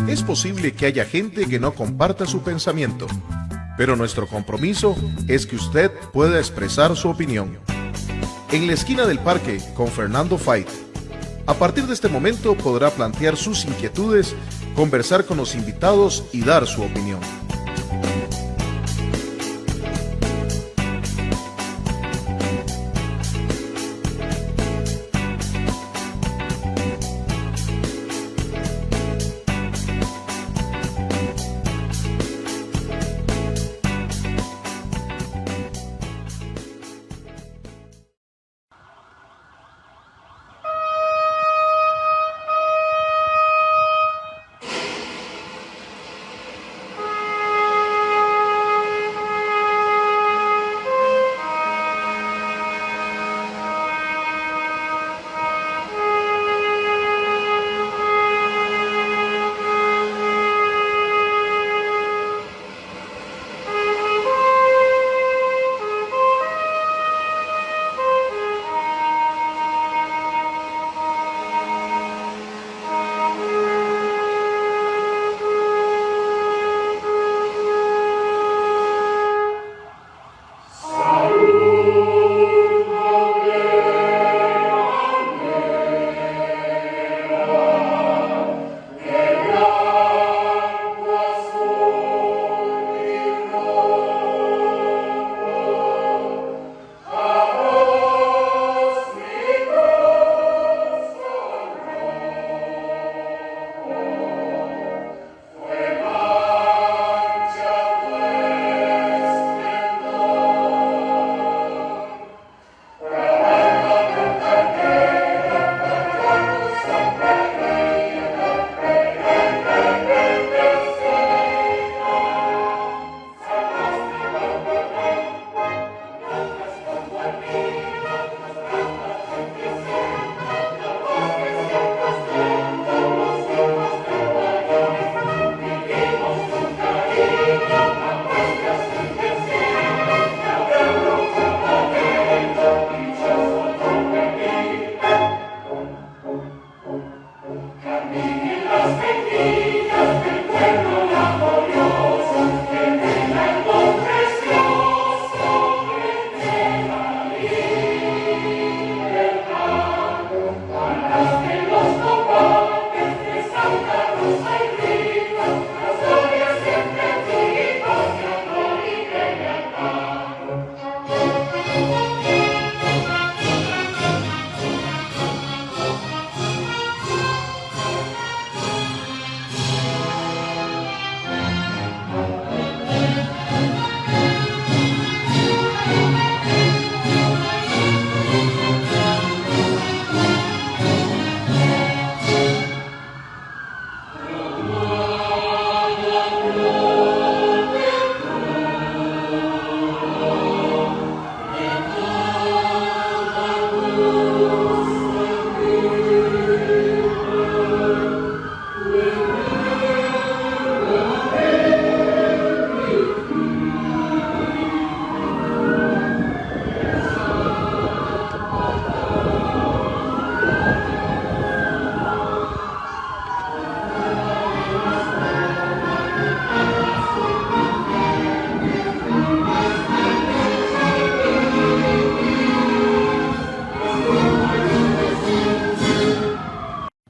Es posible que haya gente que no comparta su pensamiento, pero nuestro compromiso es que usted pueda expresar su opinión. En la esquina del parque con Fernando Fait. A partir de este momento podrá plantear sus inquietudes, conversar con los invitados y dar su opinión.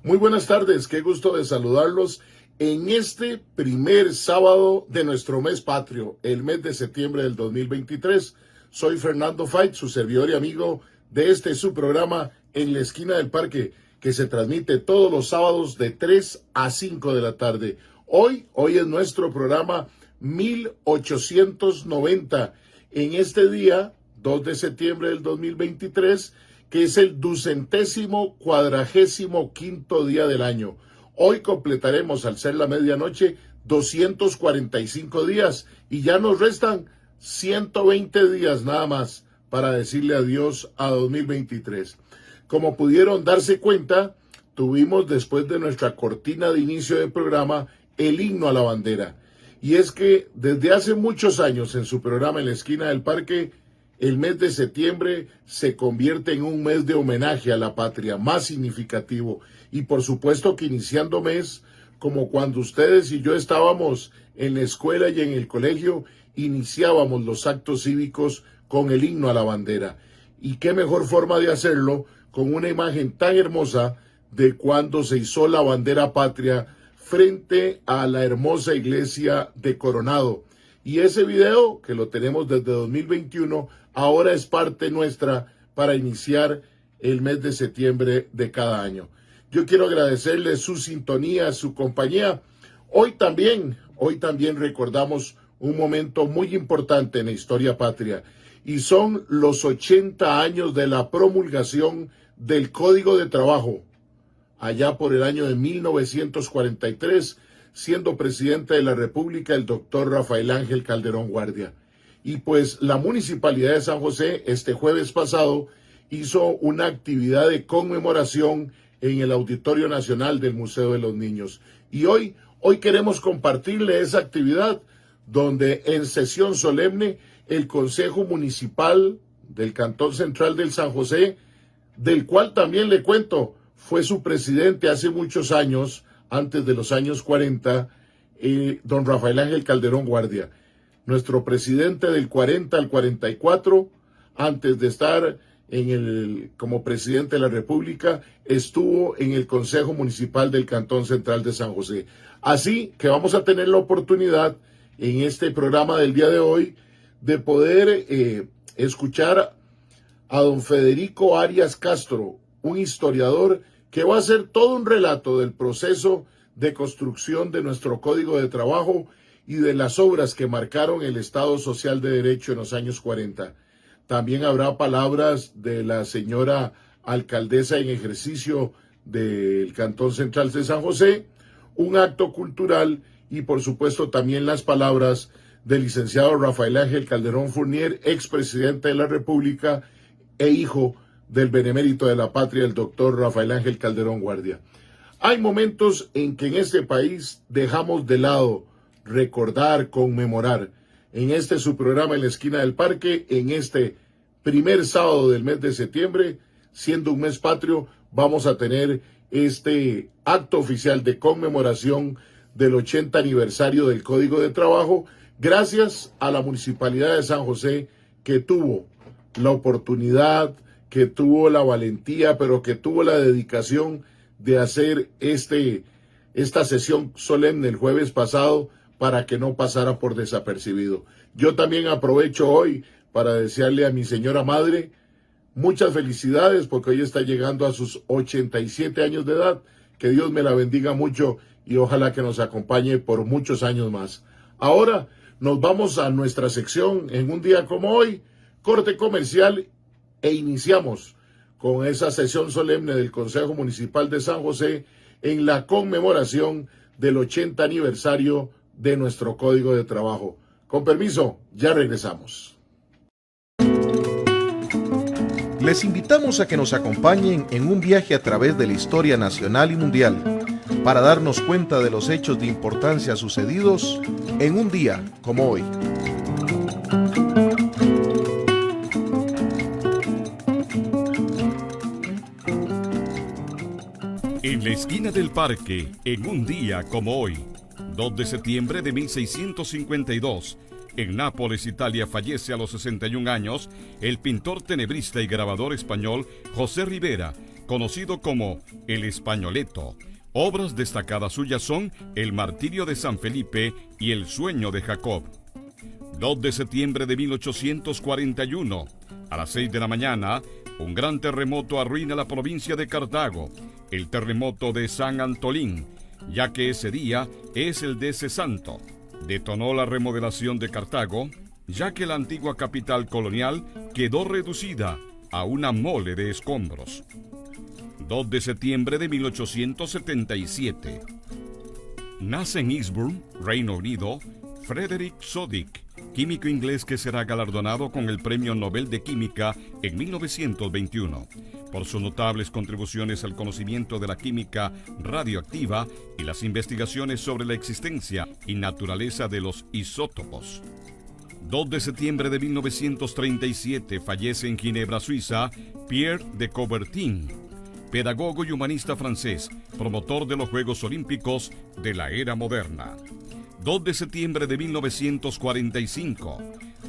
Muy buenas tardes, qué gusto de saludarlos en este primer sábado de nuestro mes patrio, el mes de septiembre del 2023. Soy Fernando Fait, su servidor y amigo de su programa En la Esquina del Parque, que se transmite todos los sábados de 3 a 5 de la tarde. Hoy es nuestro programa 1890, en este día, 2 de septiembre del 2023, que es el 245º día del año. Hoy completaremos, al ser la medianoche, 245 días y ya nos restan 120 días nada más para decirle adiós a 2023. Como pudieron darse cuenta, tuvimos después de nuestra cortina de inicio del programa el himno a la bandera. Y es que desde hace muchos años en su programa En la Esquina del Parque, el mes de septiembre se convierte en un mes de homenaje a la patria más significativo. Y por supuesto que iniciando mes, como cuando ustedes y yo estábamos en la escuela y en el colegio, iniciábamos los actos cívicos con el himno a la bandera. Y qué mejor forma de hacerlo con una imagen tan hermosa de cuando se izó la bandera patria frente a la hermosa iglesia de Coronado. Y ese video, que lo tenemos desde 2021, ahora es parte nuestra para iniciar el mes de septiembre de cada año. Yo quiero agradecerles su sintonía, su compañía. Hoy también recordamos un momento muy importante en la historia patria, y son los 80 años de la promulgación del Código de Trabajo, allá por el año de 1943, siendo presidente de la República el doctor Rafael Ángel Calderón Guardia. Y pues la Municipalidad de San José este jueves pasado hizo una actividad de conmemoración en el Auditorio Nacional del Museo de los Niños. Y hoy queremos compartirle esa actividad donde en sesión solemne el Consejo Municipal del Cantón Central del San José, del cual también le cuento, fue su presidente hace muchos años, antes de los años 40, don Rafael Ángel Calderón Guardia, nuestro presidente del 40 al 44, antes de estar como presidente de la República, estuvo en el Consejo Municipal del Cantón Central de San José. Así que vamos a tener la oportunidad en este programa del día de hoy de poder escuchar a don Federico Arias Castro, un historiador que va a hacer todo un relato del proceso de construcción de nuestro Código de Trabajo y de las obras que marcaron el Estado Social de Derecho en los años 40. También habrá palabras de la señora alcaldesa en ejercicio del Cantón Central de San José, un acto cultural y por supuesto también las palabras del licenciado Rafael Ángel Calderón Fournier, expresidente de la República e hijo del benemérito de la patria, el doctor Rafael Ángel Calderón Guardia. Hay momentos en que en este país dejamos de lado recordar, conmemorar. En este su programa En la Esquina del Parque, en este primer sábado del mes de septiembre, siendo un mes patrio, vamos a tener este acto oficial de conmemoración del 80 aniversario del Código de Trabajo, gracias a la Municipalidad de San José, que tuvo la oportunidad, que tuvo la valentía, pero que tuvo la dedicación de hacer esta sesión solemne el jueves pasado para que no pasara por desapercibido. Yo también aprovecho hoy para desearle a mi señora madre muchas felicidades porque hoy está llegando a sus 87 años de edad. Que Dios me la bendiga mucho y ojalá que nos acompañe por muchos años más. Ahora nos vamos a nuestra sección en un día como hoy, corte comercial, e iniciamos con esa sesión solemne del Consejo Municipal de San José en la conmemoración del 80 aniversario de nuestro Código de Trabajo. Con permiso, ya regresamos. Les invitamos a que nos acompañen en un viaje a través de la historia nacional y mundial para darnos cuenta de los hechos de importancia sucedidos en un día como hoy. En la esquina del parque, en un día como hoy, 2 de septiembre de 1652, en Nápoles, Italia, fallece a los 61 años el pintor tenebrista y grabador español José Rivera, conocido como El Españoleto. Obras destacadas suyas son El martirio de San Felipe y El sueño de Jacob. 2 de septiembre de 1841, a las 6 de la mañana, un gran terremoto arruina la provincia de Cartago, el terremoto de San Antolín, ya que ese día es el de ese santo. Detonó la remodelación de Cartago, ya que la antigua capital colonial quedó reducida a una mole de escombros. 2 de septiembre de 1877. Nace en Eastbourne, Reino Unido, Frederick Soddick, químico inglés que será galardonado con el Premio Nobel de Química en 1921, por sus notables contribuciones al conocimiento de la química radioactiva y las investigaciones sobre la existencia y naturaleza de los isótopos. 2 de septiembre de 1937 fallece en Ginebra, Suiza, Pierre de Coubertin, pedagogo y humanista francés, promotor de los Juegos Olímpicos de la era moderna. 2 de septiembre de 1945,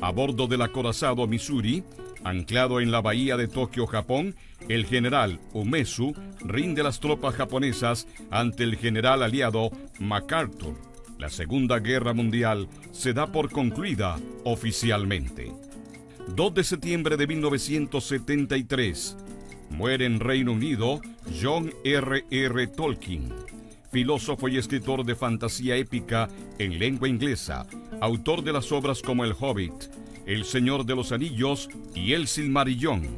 a bordo del acorazado Missouri, anclado en la bahía de Tokio, Japón, el general Umezu rinde las tropas japonesas ante el general aliado MacArthur. La Segunda Guerra Mundial se da por concluida oficialmente. 2 de septiembre de 1973, muere en Reino Unido John R.R. Tolkien, filósofo y escritor de fantasía épica en lengua inglesa, autor de las obras como El Hobbit, El Señor de los Anillos y El Silmarillón.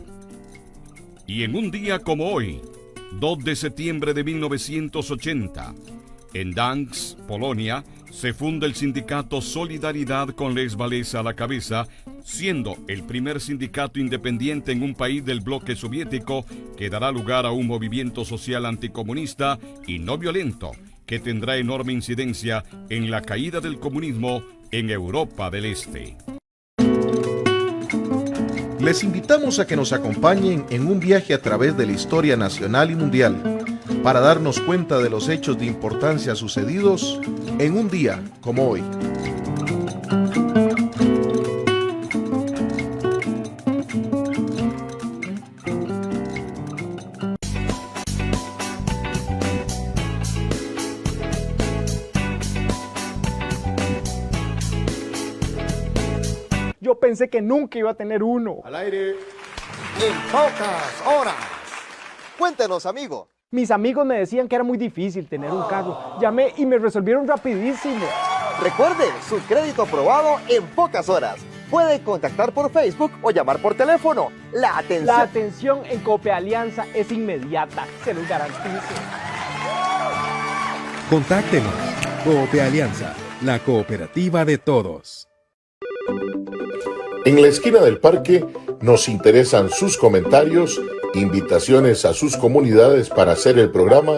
Y en un día como hoy, 2 de septiembre de 1980, en Gdańsk, Polonia, se funda el sindicato Solidaridad con Lech Walesa a la cabeza, siendo el primer sindicato independiente en un país del bloque soviético que dará lugar a un movimiento social anticomunista y no violento que tendrá enorme incidencia en la caída del comunismo en Europa del Este. Les invitamos a que nos acompañen en un viaje a través de la historia nacional y mundial para darnos cuenta de los hechos de importancia sucedidos en un día como hoy. Yo pensé que nunca iba a tener uno. Al aire. En pocas horas. Cuéntenos, amigo. Mis amigos me decían que era muy difícil tener un carro. Llamé y me resolvieron rapidísimo. Recuerde, su crédito aprobado en pocas horas. Puede contactar por Facebook o llamar por teléfono. La atención en Copealianza es inmediata, se los garantizo. Contáctenos. Copealianza, la cooperativa de todos. En la esquina del parque nos interesan sus comentarios, invitaciones a sus comunidades para hacer el programa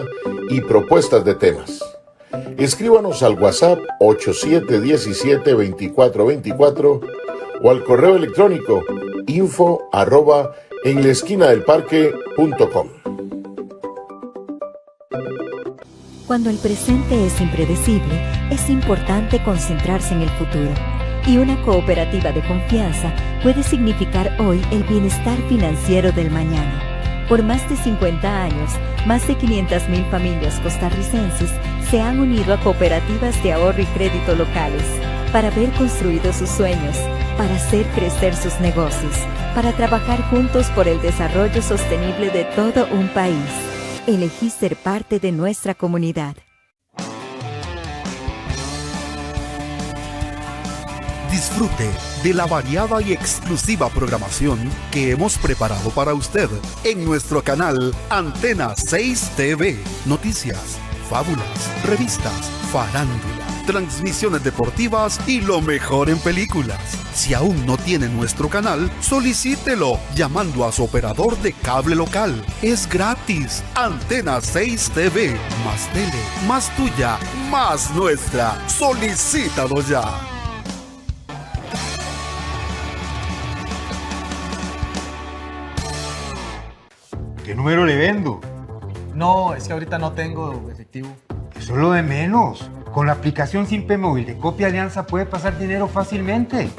y propuestas de temas. Escríbanos al WhatsApp 8717-2424 o al correo electrónico info@enlaesquinadelparque.com. Cuando el presente es impredecible, es importante concentrarse en el futuro. Y una cooperativa de confianza puede significar hoy el bienestar financiero del mañana. Por más de 50 años, más de 500,000 familias costarricenses se han unido a cooperativas de ahorro y crédito locales para ver construidos sus sueños, para hacer crecer sus negocios, para trabajar juntos por el desarrollo sostenible de todo un país. Elegí ser parte de nuestra comunidad. Disfrute de la variada y exclusiva programación que hemos preparado para usted en nuestro canal Antena 6 TV. Noticias, fábulas, revistas, farándula, transmisiones deportivas y lo mejor en películas. Si aún no tiene nuestro canal, solicítelo llamando a su operador de cable local. Es gratis. Antena 6 TV. Más tele, más tuya, más nuestra. Solicítalo ya. ¿Qué número le vendo? No, es que ahorita no tengo efectivo. Eso es lo de menos. Con la aplicación Simpe Móvil de Copealianza puede pasar dinero fácilmente.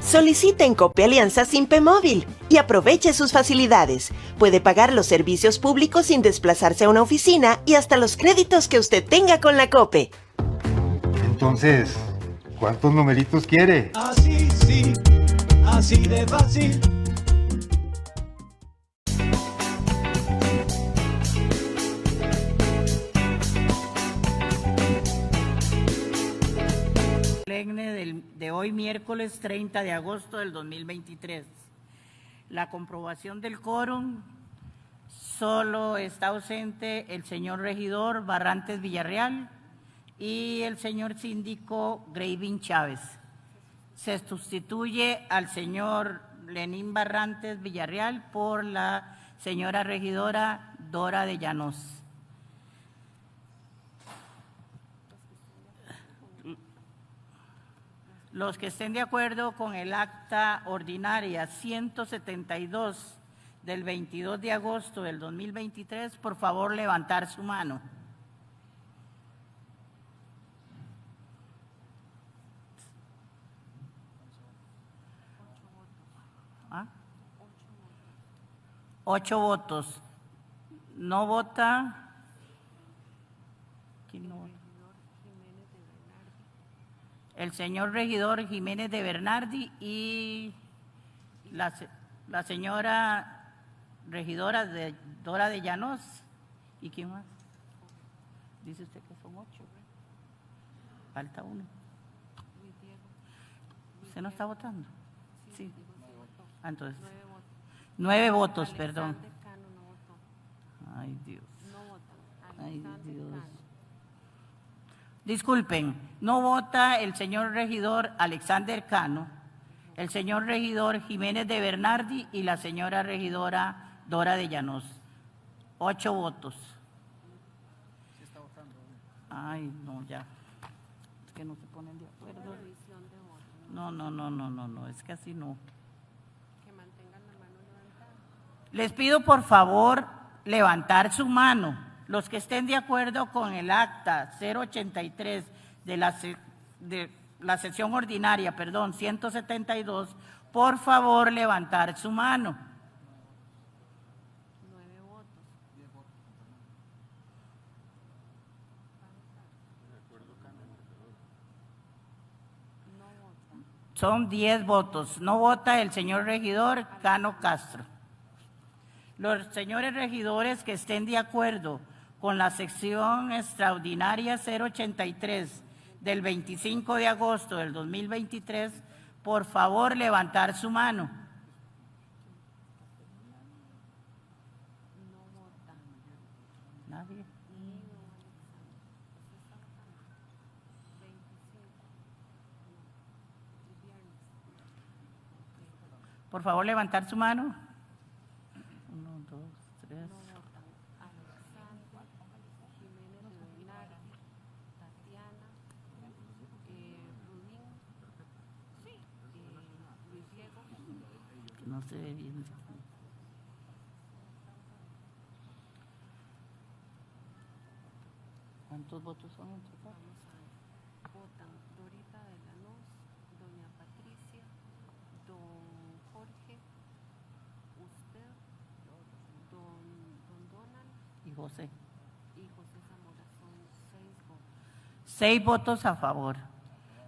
Solicite en Copealianza Simpe Móvil y aproveche sus facilidades. Puede pagar los servicios públicos sin desplazarse a una oficina y hasta los créditos que usted tenga con la Cope. Entonces, ¿cuántos numeritos quiere? Así sí, así de fácil. De hoy, miércoles 30 de agosto del 2023. La comprobación del quórum, solo está ausente el señor regidor Barrantes Villarreal y el señor síndico Greivin Chávez. Se sustituye al señor Lenín Barrantes Villarreal por la señora regidora Dora de Llanos. Los que estén de acuerdo con el acta ordinaria 172 del 22 de agosto del 2023, por favor levantar su mano. ¿Ah? 8 votos. No vota. ¿Quién no vota? El señor regidor Jiménez de Bernardi y la señora regidora Dora de Llanos. ¿Y quién más? Dice usted que son 8. Falta uno. ¿Usted no está votando? Sí. Ah, entonces. 9 votos, perdón. Ay, Dios. Ay, Dios. Disculpen, no vota el señor regidor Alexander Cano, el señor regidor Jiménez de Bernardi y la señora regidora Dora de Llanos. 8 votos. Ay, no, ya. Es que no se ponen de acuerdo. No, es que así no. Les pido por favor levantar su mano. Los que estén de acuerdo con el acta 083 de la sesión ordinaria, 172, por favor levantar su mano. 9 votos. Son 10 votos. No vota el señor regidor Cano Castro. Los señores regidores que estén de acuerdo con la sección extraordinaria 083 del 25 de agosto del 2023, por favor levantar su mano. Nadie. Por favor levantar su mano. 1, 2, 3. No se ve bien. ¿Cuántos votos son en total? Votan Dorita de Llanos, doña Patricia, don Jorge, usted, don Donald Y José. y José Zamora. Son 6 votos. 6 votos a favor.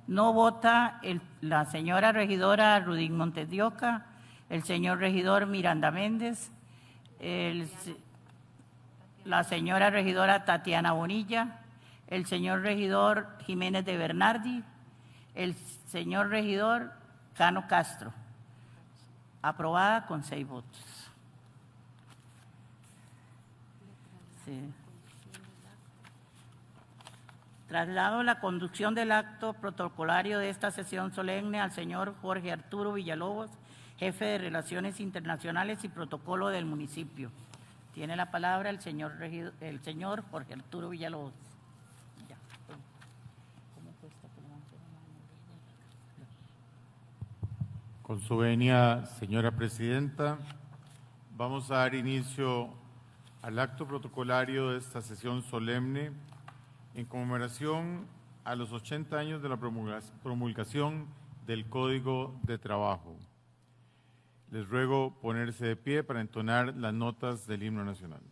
No vota la señora regidora Rudín Montes de Oca, el señor regidor Miranda Méndez, la señora regidora Tatiana Bonilla, el señor regidor Jiménez de Bernardi, el señor regidor Cano Castro. Aprobada con 6 votos. Sí. Traslado la conducción del acto protocolario de esta sesión solemne al señor Jorge Arturo Villalobos, jefe de Relaciones Internacionales y Protocolo del municipio. Tiene la palabra el señor Jorge Arturo Villalobos. Ya. ¿Cómo cuesta que levante la mano? Con su venia, señora presidenta, vamos a dar inicio al acto protocolario de esta sesión solemne en conmemoración a los 80 años de la promulgación del Código de Trabajo. Les ruego ponerse de pie para entonar las notas del himno nacional.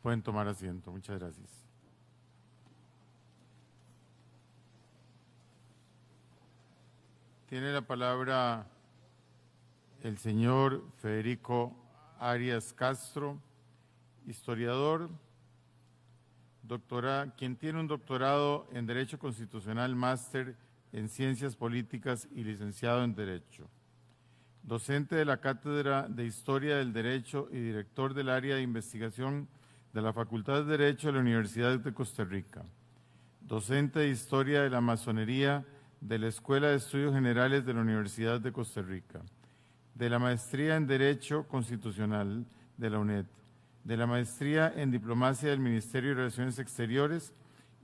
Pueden tomar asiento. Muchas gracias. Tiene la palabra el señor Federico Arias Castro, historiador, quien tiene un doctorado en Derecho Constitucional, máster en Ciencias Políticas y licenciado en Derecho. Docente de la Cátedra de Historia del Derecho y director del área de investigación de la Facultad de Derecho de la Universidad de Costa Rica. Docente de Historia de la Masonería de la Escuela de Estudios Generales de la Universidad de Costa Rica. De la Maestría en Derecho Constitucional de la UNED. De la Maestría en Diplomacia del Ministerio de Relaciones Exteriores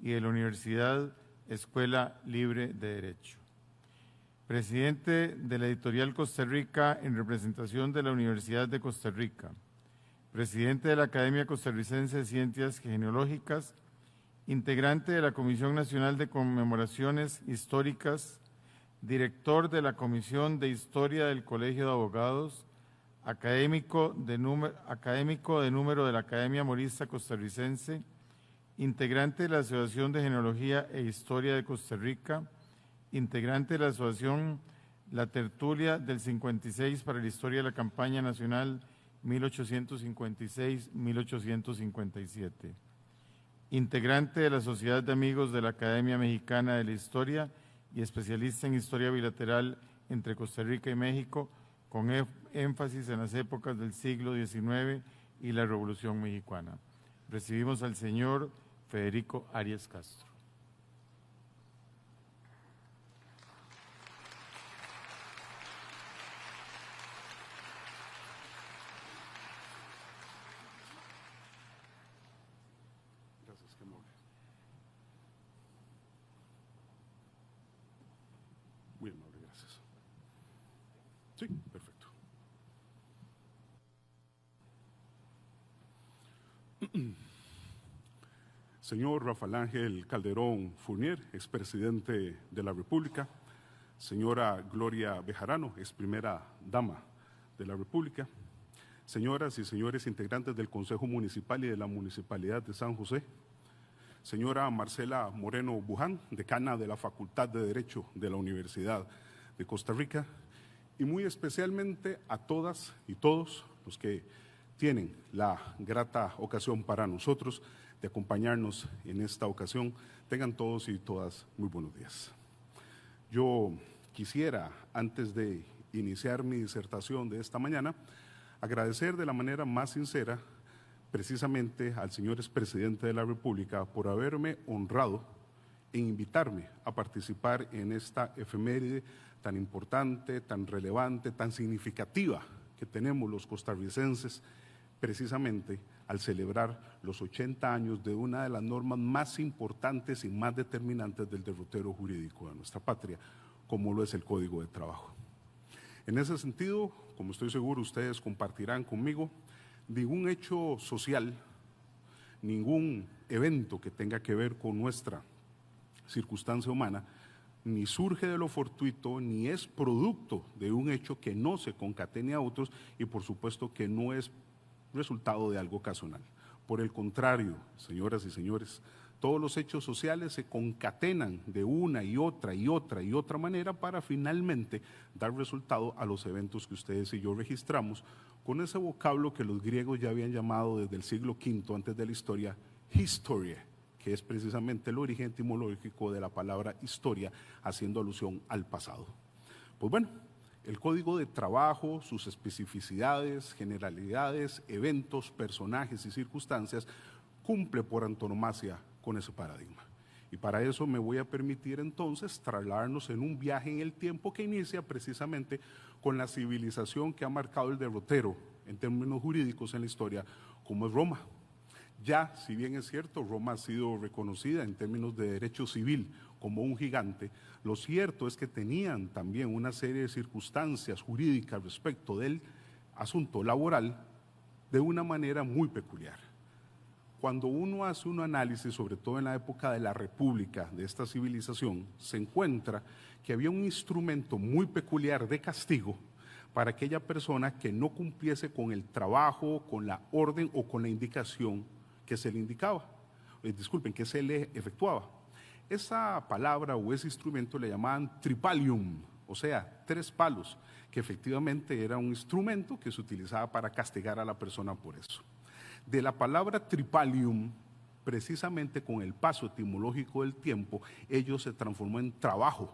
y de la Universidad Escuela Libre de Derecho. Presidente de la Editorial Costa Rica en representación de la Universidad de Costa Rica. Presidente de la Academia Costarricense de Ciencias Genealógicas, integrante de la Comisión Nacional de Conmemoraciones Históricas, director de la Comisión de Historia del Colegio de Abogados, académico de número de la Academia Morista Costarricense, integrante de la Asociación de Genealogía e Historia de Costa Rica, integrante de la Asociación La Tertulia del 56 para la Historia de la Campaña Nacional 1856-1857, integrante de la Sociedad de Amigos de la Academia Mexicana de la Historia y especialista en Historia Bilateral entre Costa Rica y México, con énfasis en las épocas del siglo XIX y la Revolución Mexicana. Recibimos al señor Federico Arias Castro. Gracias, qué amable. Muy amable, gracias. Sí, perfecto. Señor Rafael Ángel Calderón Fournier, expresidente de la República. Señora Gloria Bejarano, ex primera dama de la República. Señoras y señores integrantes del Consejo Municipal y de la Municipalidad de San José. Señora Marcela Moreno Buján, decana de la Facultad de Derecho de la Universidad de Costa Rica. Y muy especialmente a todas y todos los que tienen la grata ocasión para nosotros de acompañarnos en esta ocasión. Tengan todos y todas muy buenos días. Yo quisiera, antes de iniciar mi disertación de esta mañana, agradecer de la manera más sincera precisamente al señor expresidente de la República por haberme honrado e invitarme a participar en esta efeméride tan importante, tan relevante, tan significativa que tenemos los costarricenses, precisamente al celebrar los 80 años de una de las normas más importantes y más determinantes del derrotero jurídico de nuestra patria, como lo es el Código de Trabajo. En ese sentido, como estoy seguro ustedes compartirán conmigo, ningún hecho social, ningún evento que tenga que ver con nuestra circunstancia humana, ni surge de lo fortuito, ni es producto de un hecho que no se concatene a otros y por supuesto que no es resultado de algo ocasional. Por el contrario, señoras y señores, todos los hechos sociales se concatenan de una y otra manera para finalmente dar resultado a los eventos que ustedes y yo registramos con ese vocablo que los griegos ya habían llamado desde el siglo V antes de la historia, historia, que es precisamente el origen etimológico de la palabra historia, haciendo alusión al pasado. Pues bueno, el Código de Trabajo, sus especificidades, generalidades, eventos, personajes y circunstancias cumple por antonomasia con ese paradigma. Y para eso me voy a permitir entonces trasladarnos en un viaje en el tiempo que inicia precisamente con la civilización que ha marcado el derrotero en términos jurídicos en la historia, como es Roma. Ya, si bien es cierto, Roma ha sido reconocida en términos de derecho civil como un gigante, lo cierto es que tenían también una serie de circunstancias jurídicas respecto del asunto laboral de una manera muy peculiar. Cuando uno hace un análisis, sobre todo en la época de la República, de esta civilización, se encuentra que había un instrumento muy peculiar de castigo para aquella persona que no cumpliese con el trabajo, con la orden o con la indicación que se le indicaba, que se le efectuaba. Esa palabra o ese instrumento le llamaban tripalium, o sea, 3 palos, que efectivamente era un instrumento que se utilizaba para castigar a la persona por eso. De la palabra tripalium, precisamente con el paso etimológico del tiempo, ello se transformó en trabajo,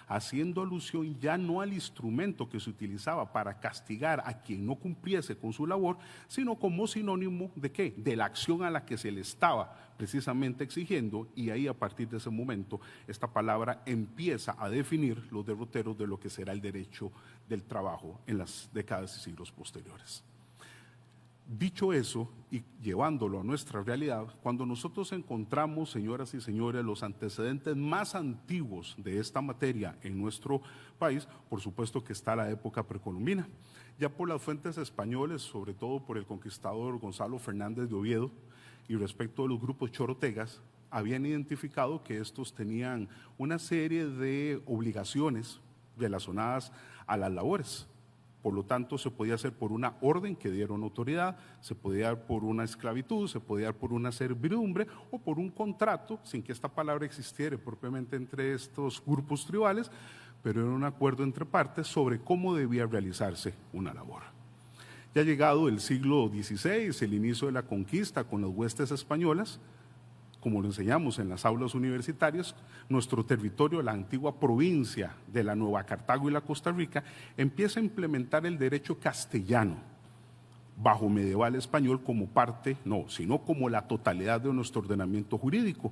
haciendo alusión ya no al instrumento que se utilizaba para castigar a quien no cumpliese con su labor, sino como sinónimo ¿de qué? De la acción a la que se le estaba precisamente exigiendo, y ahí a partir de ese momento esta palabra empieza a definir los derroteros de lo que será el derecho del trabajo en las décadas y siglos posteriores. Dicho eso, y llevándolo a nuestra realidad, cuando nosotros encontramos, señoras y señores, los antecedentes más antiguos de esta materia en nuestro país, por supuesto que está la época precolombina. Ya por las fuentes españoles, sobre todo por el conquistador Gonzalo Fernández de Oviedo, y respecto de los grupos chorotegas, habían identificado que estos tenían una serie de obligaciones relacionadas a las labores. Por lo tanto, se podía hacer por una orden que dieron autoridad, se podía dar por una esclavitud, se podía dar por una servidumbre o por un contrato, sin que esta palabra existiera propiamente entre estos grupos tribales, pero era un acuerdo entre partes sobre cómo debía realizarse una labor. Ya llegado el siglo XVI, el inicio de la conquista con las huestes españolas, como lo enseñamos en las aulas universitarias, nuestro territorio, la antigua provincia de la Nueva Cartago y la Costa Rica, empieza a implementar el derecho castellano bajo medieval español como parte, no, sino como la totalidad de nuestro ordenamiento jurídico.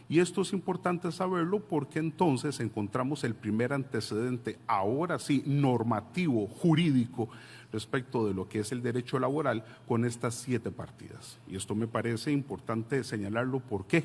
Y esto es importante saberlo porque entonces encontramos el primer antecedente, ahora sí, normativo, jurídico, respecto de lo que es el derecho laboral con estas 7 partidas. Y esto me parece importante señalarlo. ¿Por qué?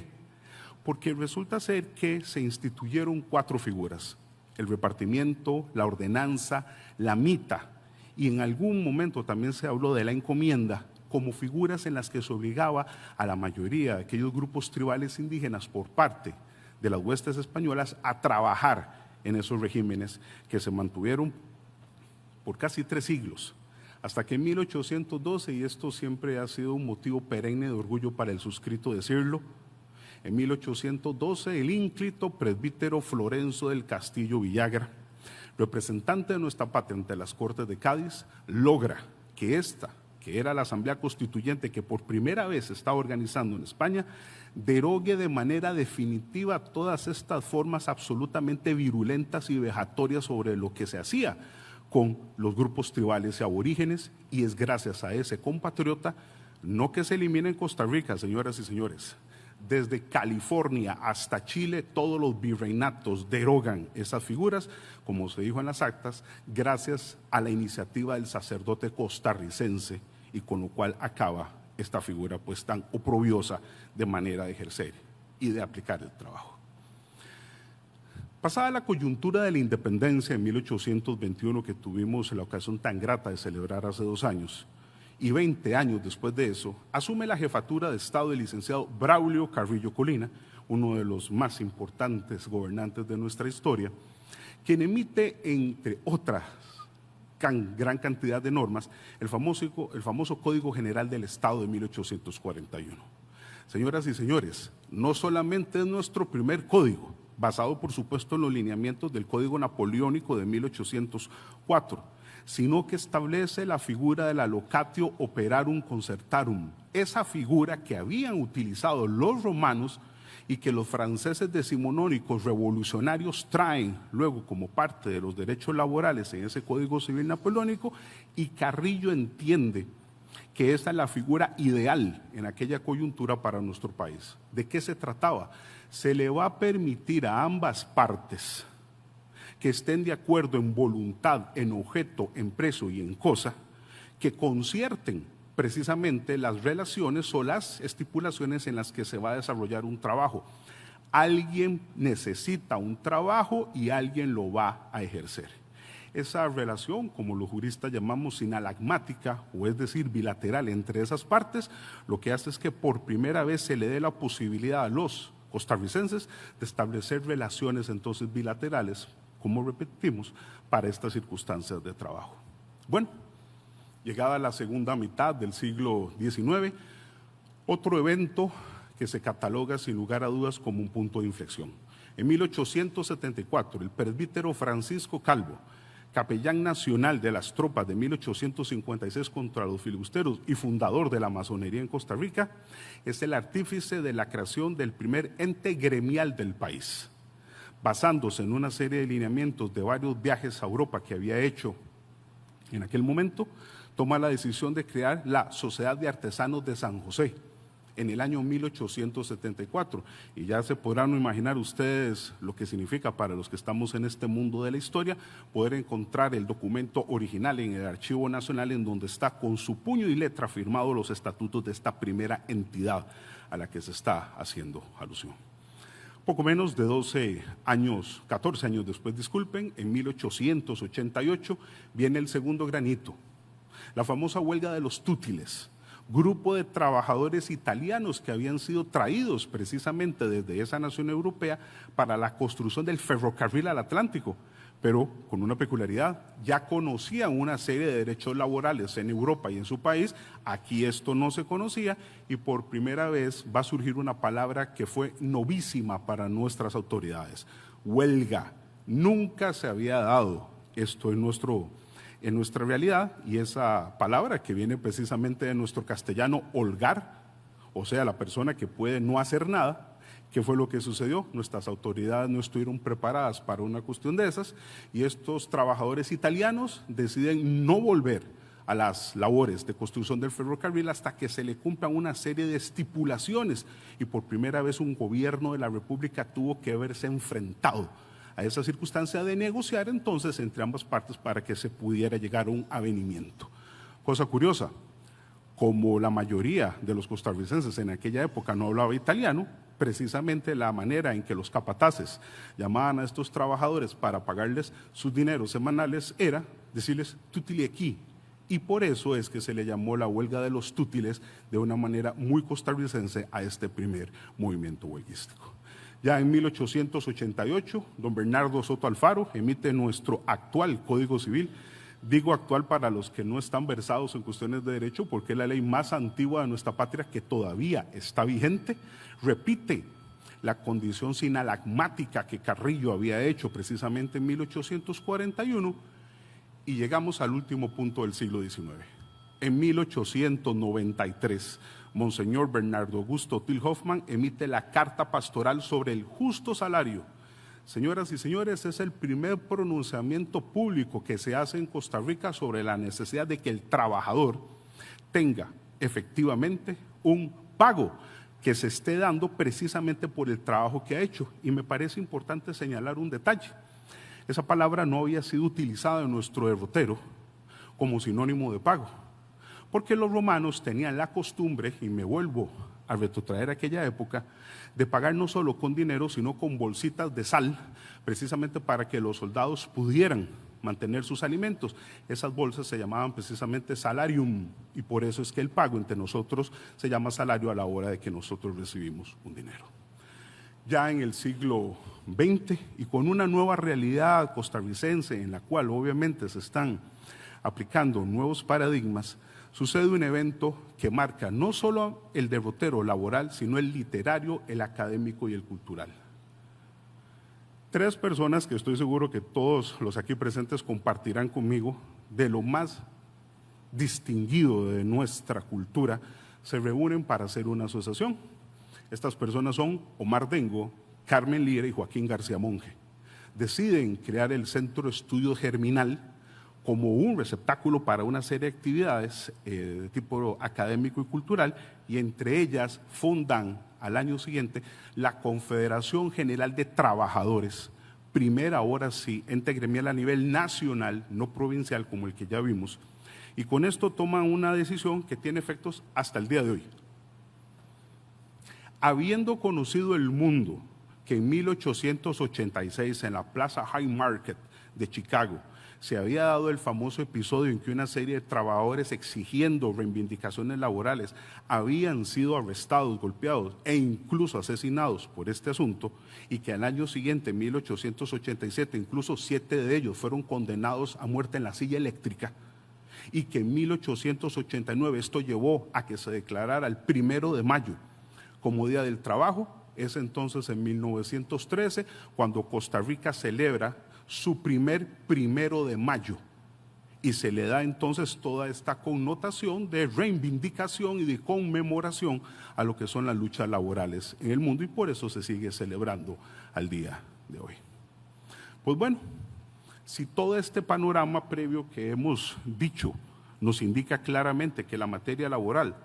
Porque resulta ser que se instituyeron 4 figuras: el repartimiento, la ordenanza, la mita, y en algún momento también se habló de la encomienda, como figuras en las que se obligaba a la mayoría de aquellos grupos tribales indígenas por parte de las huestes españolas a trabajar en esos regímenes que se mantuvieron por casi 3 siglos, hasta que en 1812, y esto siempre ha sido un motivo perenne de orgullo para el suscrito decirlo, en 1812 el ínclito presbítero Florencio del Castillo Villagra, representante de nuestra patria ante las Cortes de Cádiz, logra que esta, que era la Asamblea Constituyente que por primera vez se estaba organizando en España, derogue de manera definitiva todas estas formas absolutamente virulentas y vejatorias sobre lo que se hacía con los grupos tribales y aborígenes, y es gracias a ese compatriota, no que se elimine en Costa Rica, señoras y señores, desde California hasta Chile, todos los virreinatos derogan esas figuras, como se dijo en las actas, gracias a la iniciativa del sacerdote costarricense, y con lo cual acaba esta figura pues tan oprobiosa de manera de ejercer y de aplicar el trabajo. Pasada la coyuntura de la independencia en 1821, que tuvimos la ocasión tan grata de celebrar hace 2 años, y 20 años después de eso, asume la jefatura de Estado el licenciado Braulio Carrillo Colina, uno de los más importantes gobernantes de nuestra historia, quien emite, entre otras gran cantidad de normas, el famoso Código General del Estado de 1841. Señoras y señores, no solamente es nuestro primer código, basado por supuesto en los lineamientos del Código Napoleónico de 1804, sino que establece la figura de la locatio operarum concertarum, esa figura que habían utilizado los romanos y que los franceses decimonónicos revolucionarios traen luego como parte de los derechos laborales en ese Código Civil Napoleónico, y Carrillo entiende que esa es la figura ideal en aquella coyuntura para nuestro país. ¿De qué se trataba? Se le va a permitir a ambas partes que estén de acuerdo en voluntad, en objeto, en preso y en cosa, que concierten precisamente las relaciones o las estipulaciones en las que se va a desarrollar un trabajo. Alguien necesita un trabajo y alguien lo va a ejercer. Esa relación, como los juristas llamamos sinalagmática, o es decir, bilateral entre esas partes, lo que hace es que por primera vez se le dé la posibilidad a los costarricenses de establecer relaciones entonces bilaterales, como repetimos, para estas circunstancias de trabajo. Bueno, llegada la segunda mitad del siglo XIX, Otro evento que se cataloga sin lugar a dudas como un punto de inflexión. En 1874, el presbítero Francisco Calvo, capellán nacional de las tropas de 1856 contra los filibusteros y fundador de la masonería en Costa Rica, es el artífice de la creación del primer ente gremial del país. Basándose en una serie de lineamientos de varios viajes a Europa que había hecho en aquel momento, toma la decisión de crear la Sociedad de Artesanos de San José en el año 1874. Y ya se podrán imaginar ustedes lo que significa para los que estamos en este mundo de la historia poder encontrar el documento original en el Archivo Nacional, en donde está con su puño y letra firmado los estatutos de esta primera entidad a la que se está haciendo alusión. Poco menos de 14 años después, disculpen, en 1888 viene el segundo granito, la famosa huelga de los tútiles, grupo de trabajadores italianos que habían sido traídos precisamente desde esa nación europea para la construcción del ferrocarril al Atlántico, pero con una peculiaridad: ya conocían una serie de derechos laborales en Europa y en su país. Aquí esto no se conocía, y por primera vez va a surgir una palabra que fue novísima para nuestras autoridades: huelga. Nunca se había dado esto en nuestra realidad, y esa palabra que viene precisamente de nuestro castellano holgar, o sea, la persona que puede no hacer nada. ¿Qué fue lo que sucedió? Nuestras autoridades no estuvieron preparadas para una cuestión de esas, y estos trabajadores italianos deciden no volver a las labores de construcción del ferrocarril hasta que se le cumplan una serie de estipulaciones, y por primera vez un gobierno de la República tuvo que verse enfrentado a esa circunstancia de negociar entonces entre ambas partes para que se pudiera llegar a un avenimiento. Cosa curiosa, como la mayoría de los costarricenses en aquella época no hablaba italiano, precisamente la manera en que los capataces llamaban a estos trabajadores para pagarles sus dineros semanales era decirles tutili aquí, y por eso es que se le llamó la huelga de los tútiles de una manera muy costarricense a este primer movimiento huelguístico. Ya en 1888, don Bernardo Soto Alfaro emite nuestro actual Código Civil. Digo actual para los que no están versados en cuestiones de derecho, porque es la ley más antigua de nuestra patria que todavía está vigente. Repite la condición sinalagmática que Carrillo había hecho precisamente en 1841, y llegamos al último punto del siglo XIX. En 1893, Monseñor Bernardo Augusto Till Hoffman emite la Carta Pastoral sobre el justo salario. Señoras y señores, es el primer pronunciamiento público que se hace en Costa Rica sobre la necesidad de que el trabajador tenga efectivamente un pago que se esté dando precisamente por el trabajo que ha hecho. Y me parece importante señalar un detalle: esa palabra no había sido utilizada en nuestro derrotero como sinónimo de pago, porque los romanos tenían la costumbre, y me vuelvo a retrotraer aquella época, de pagar no solo con dinero, sino con bolsitas de sal, precisamente para que los soldados pudieran mantener sus alimentos. Esas bolsas se llamaban precisamente salarium, y por eso es que el pago entre nosotros se llama salario a la hora de que nosotros recibimos un dinero. Ya en el siglo XX, y con una nueva realidad costarricense en la cual obviamente se están aplicando nuevos paradigmas, sucede un evento que marca no solo el derrotero laboral, sino el literario, el académico y el cultural. Tres personas que estoy seguro que todos los aquí presentes compartirán conmigo, de lo más distinguido de nuestra cultura, se reúnen para hacer una asociación. Estas personas son Omar Dengo, Carmen Lira y Joaquín García Monge. Deciden crear el Centro Estudio Germinal como un receptáculo para una serie de actividades de tipo académico y cultural, y entre ellas fundan al año siguiente la Confederación General de Trabajadores, primera ahora sí ente gremial a nivel nacional, no provincial como el que ya vimos, y con esto toman una decisión que tiene efectos hasta el día de hoy. Habiendo conocido el mundo que en 1886 en la Plaza High Market de Chicago se había dado el famoso episodio en que una serie de trabajadores exigiendo reivindicaciones laborales habían sido arrestados, golpeados e incluso asesinados por este asunto, y que al año siguiente, en 1887, incluso 7 de ellos fueron condenados a muerte en la silla eléctrica, y que en 1889 esto llevó a que se declarara el 1 de mayo como Día del Trabajo. Es entonces en 1913 cuando Costa Rica celebra su primer 1 de mayo y se le da entonces toda esta connotación de reivindicación y de conmemoración a lo que son las luchas laborales en el mundo, y por eso se sigue celebrando al día de hoy. Pues bueno, si todo este panorama previo que hemos dicho nos indica claramente que la materia laboral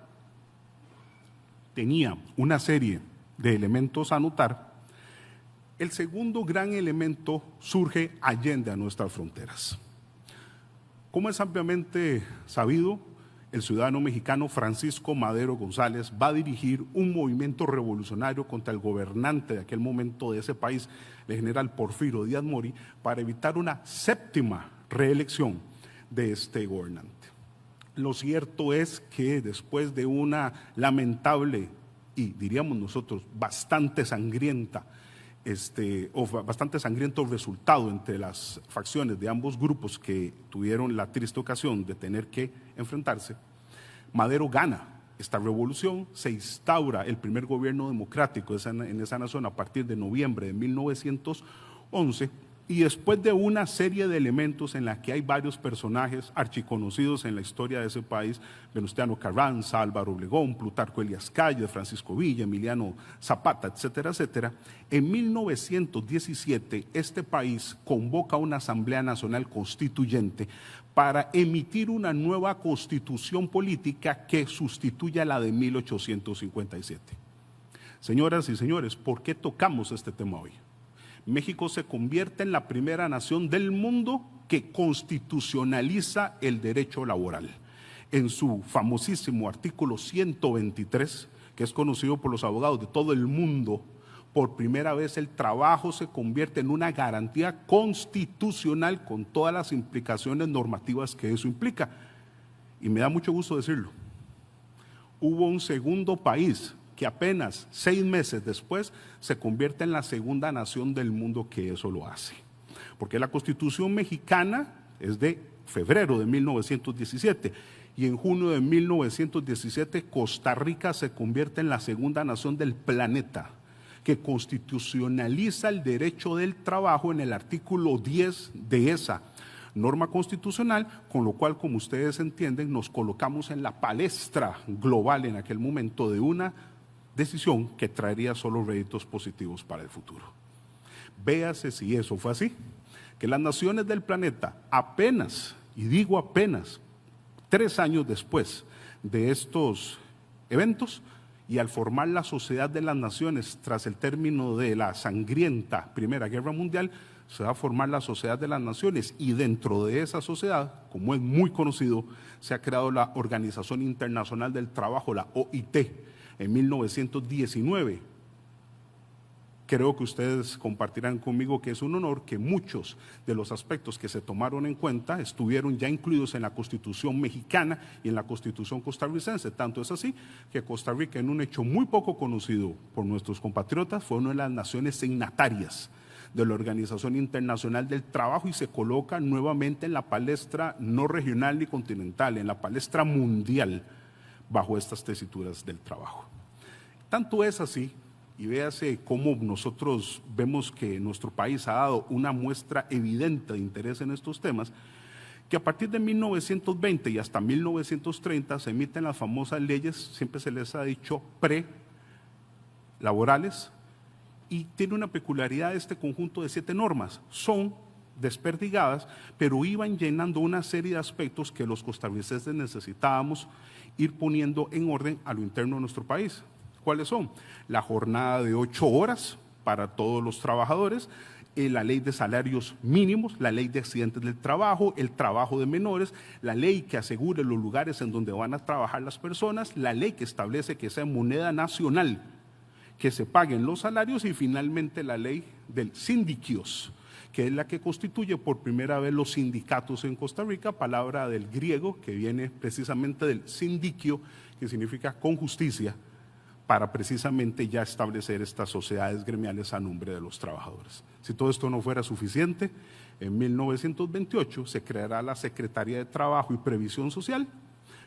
tenía una serie de elementos a notar, el segundo gran elemento surge allende a nuestras fronteras. Como es ampliamente sabido, el ciudadano mexicano Francisco Madero González va a dirigir un movimiento revolucionario contra el gobernante de aquel momento de ese país, el general Porfirio Díaz Mori, para evitar una 7ª reelección de este gobernante. Lo cierto es que después de una lamentable y diríamos nosotros bastante sangriento resultado entre las facciones de ambos grupos que tuvieron la triste ocasión de tener que enfrentarse, Madero gana esta revolución, se instaura el primer gobierno democrático en esa nación a partir de noviembre de 1911, y después de una serie de elementos en la que hay varios personajes archiconocidos en la historia de ese país, Venustiano Carranza, Álvaro Obregón, Plutarco Elías Calles, Francisco Villa, Emiliano Zapata, etcétera, etcétera, en 1917 este país convoca una Asamblea Nacional Constituyente para emitir una nueva constitución política que sustituya la de 1857. Señoras y señores, ¿por qué tocamos este tema hoy? México se convierte en la primera nación del mundo que constitucionaliza el derecho laboral. En su famosísimo artículo 123, que es conocido por los abogados de todo el mundo, por primera vez el trabajo se convierte en una garantía constitucional con todas las implicaciones normativas que eso implica. Y me da mucho gusto decirlo. Hubo un segundo país que apenas 6 meses después se convierte en la segunda nación del mundo que eso lo hace. Porque la Constitución mexicana es de febrero de 1917 y en junio de 1917 Costa Rica se convierte en la segunda nación del planeta que constitucionaliza el derecho del trabajo en el artículo 10 de esa norma constitucional, con lo cual, como ustedes entienden, nos colocamos en la palestra global en aquel momento de una decisión que traería solo réditos positivos para el futuro. Véase si eso fue así, que las naciones del planeta apenas, y digo apenas, 3 años después de estos eventos y al formar la Sociedad de las Naciones tras el término de la sangrienta Primera Guerra Mundial, se va a formar la Sociedad de las Naciones y dentro de esa sociedad, como es muy conocido, se ha creado la Organización Internacional del Trabajo, la OIT, en 1919. Creo que ustedes compartirán conmigo que es un honor que muchos de los aspectos que se tomaron en cuenta estuvieron ya incluidos en la Constitución mexicana y en la Constitución costarricense. Tanto es así que Costa Rica, en un hecho muy poco conocido por nuestros compatriotas, fue una de las naciones signatarias de la Organización Internacional del Trabajo y se coloca nuevamente en la palestra no regional ni continental, en la palestra mundial bajo estas tesituras del trabajo. Tanto es así, y véase cómo nosotros vemos que nuestro país ha dado una muestra evidente de interés en estos temas, que a partir de 1920 y hasta 1930 se emiten las famosas leyes, siempre se les ha dicho pre-laborales, y tiene una peculiaridad este conjunto de 7 normas. Son desperdigadas, pero iban llenando una serie de aspectos que los costarricenses necesitábamos ir poniendo en orden a lo interno de nuestro país. ¿Cuáles son? La jornada de 8 horas para todos los trabajadores, la ley de salarios mínimos, la ley de accidentes del trabajo, el trabajo de menores, la ley que asegure los lugares en donde van a trabajar las personas, la ley que establece que sea moneda nacional, que se paguen los salarios y finalmente la ley del sindiquios, que es la que constituye por primera vez los sindicatos en Costa Rica, palabra del griego que viene precisamente del sindiquio, que significa con justicia, para precisamente ya establecer estas sociedades gremiales a nombre de los trabajadores. Si todo esto no fuera suficiente, en 1928 se creará la Secretaría de Trabajo y Previsión Social,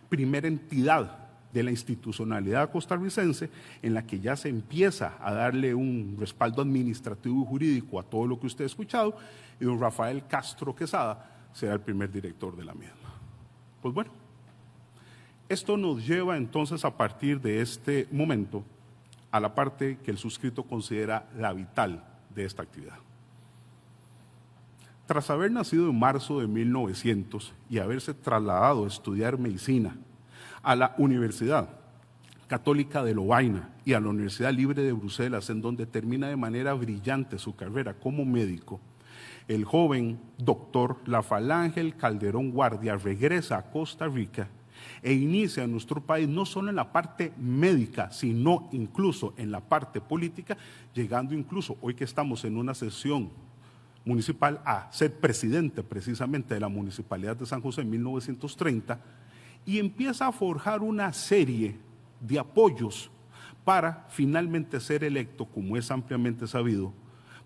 primera entidad de la institucionalidad costarricense en la que ya se empieza a darle un respaldo administrativo y jurídico a todo lo que usted ha escuchado, y don Rafael Castro Quesada será el primer director de la misma. Pues bueno, esto nos lleva entonces a partir de este momento a la parte que el suscrito considera la vital de esta actividad. Tras haber nacido en marzo de 1900 y haberse trasladado a estudiar medicina a la Universidad Católica de Lovaina y a la Universidad Libre de Bruselas, en donde termina de manera brillante su carrera como médico, el joven doctor Rafael Ángel Calderón Guardia regresa a Costa Rica e inicia en nuestro país no solo en la parte médica, sino incluso en la parte política, llegando incluso, hoy que estamos en una sesión municipal, a ser presidente precisamente de la Municipalidad de San José en 1930, y empieza a forjar una serie de apoyos para finalmente ser electo, como es ampliamente sabido,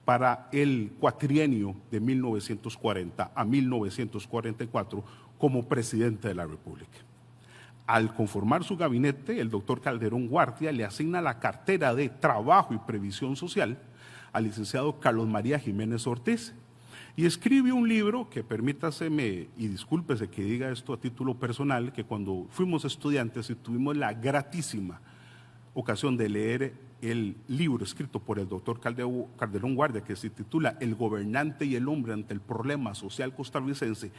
para el cuatrienio de 1940 a 1944 como presidente de la República. Al conformar su gabinete, el doctor Calderón Guardia le asigna la cartera de Trabajo y Previsión Social al licenciado Carlos María Jiménez Ortiz, y escribe un libro que, permítaseme y discúlpese que diga esto a título personal, que cuando fuimos estudiantes y tuvimos la gratísima ocasión de leer el libro escrito por el doctor Calderón Guardia, que se titula El gobernante y el hombre ante el problema social costarricense,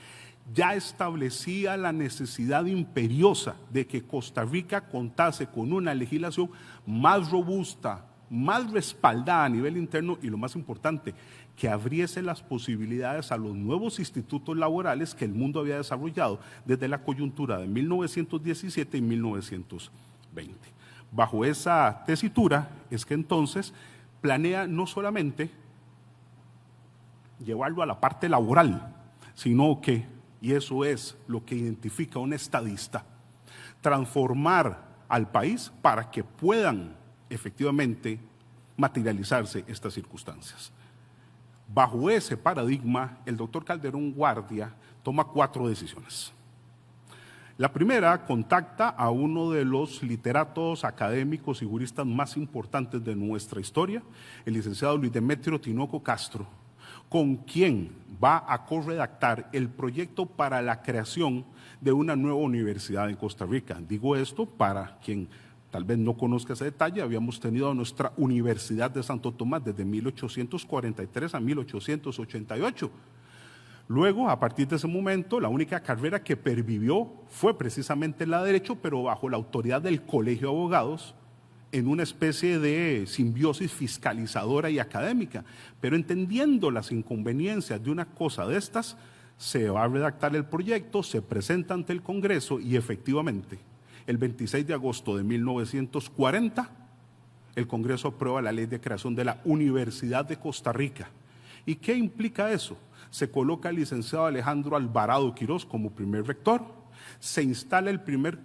ya establecía la necesidad imperiosa de que Costa Rica contase con una legislación más robusta, más respaldada a nivel interno y, lo más importante, que abriese las posibilidades a los nuevos institutos laborales que el mundo había desarrollado desde la coyuntura de 1917 y 1920. Bajo esa tesitura es que entonces planea no solamente llevarlo a la parte laboral, sino que, y eso es lo que identifica un estadista, transformar al país para que puedan efectivamente materializarse estas circunstancias. Bajo ese paradigma, el doctor Calderón Guardia toma 4 decisiones. La primera, contacta a uno de los literatos, académicos y juristas más importantes de nuestra historia, el licenciado Luis Demetrio Tinoco Castro, con quien va a corredactar el proyecto para la creación de una nueva universidad en Costa Rica. Digo esto para quien tal vez no conozca ese detalle. Habíamos tenido nuestra Universidad de Santo Tomás desde 1843 a 1888. Luego, a partir de ese momento, la única carrera que pervivió fue precisamente la de Derecho, pero bajo la autoridad del Colegio de Abogados, en una especie de simbiosis fiscalizadora y académica. Pero entendiendo las inconveniencias de una cosa de estas, se va a redactar el proyecto, se presenta ante el Congreso y efectivamente, el 26 de agosto de 1940, el Congreso aprueba la ley de creación de la Universidad de Costa Rica. ¿Y qué implica eso? Se coloca al licenciado Alejandro Alvarado Quirós como primer rector, se instala el primer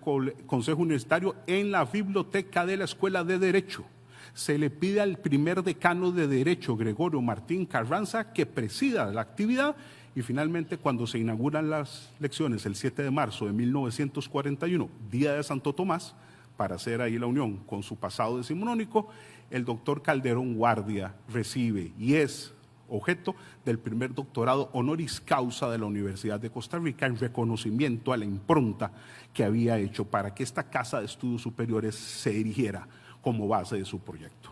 consejo universitario en la biblioteca de la Escuela de Derecho, se le pide al primer decano de Derecho, Gregorio Martín Carranza, que presida la actividad, y finalmente cuando se inauguran las lecciones el 7 de marzo de 1941, día de Santo Tomás, para hacer ahí la unión con su pasado decimonónico, el doctor Calderón Guardia recibe y es objeto del primer doctorado honoris causa de la Universidad de Costa Rica en reconocimiento a la impronta que había hecho para que esta Casa de Estudios Superiores se erigiera como base de su proyecto.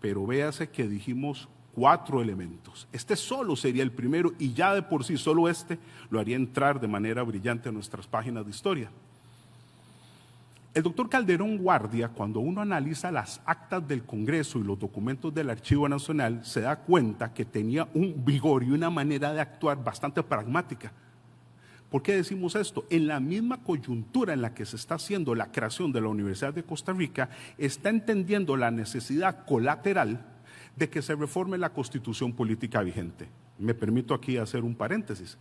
Pero véase que dijimos 4 elementos. Este solo sería el primero y ya de por sí solo este lo haría entrar de manera brillante en nuestras páginas de historia. El doctor Calderón Guardia, cuando uno analiza las actas del Congreso y los documentos del Archivo Nacional, se da cuenta que tenía un vigor y una manera de actuar bastante pragmática. ¿Por qué decimos esto? En la misma coyuntura en la que se está haciendo la creación de la Universidad de Costa Rica, está entendiendo la necesidad colateral de que se reforme la Constitución política vigente. Me permito aquí hacer un paréntesis.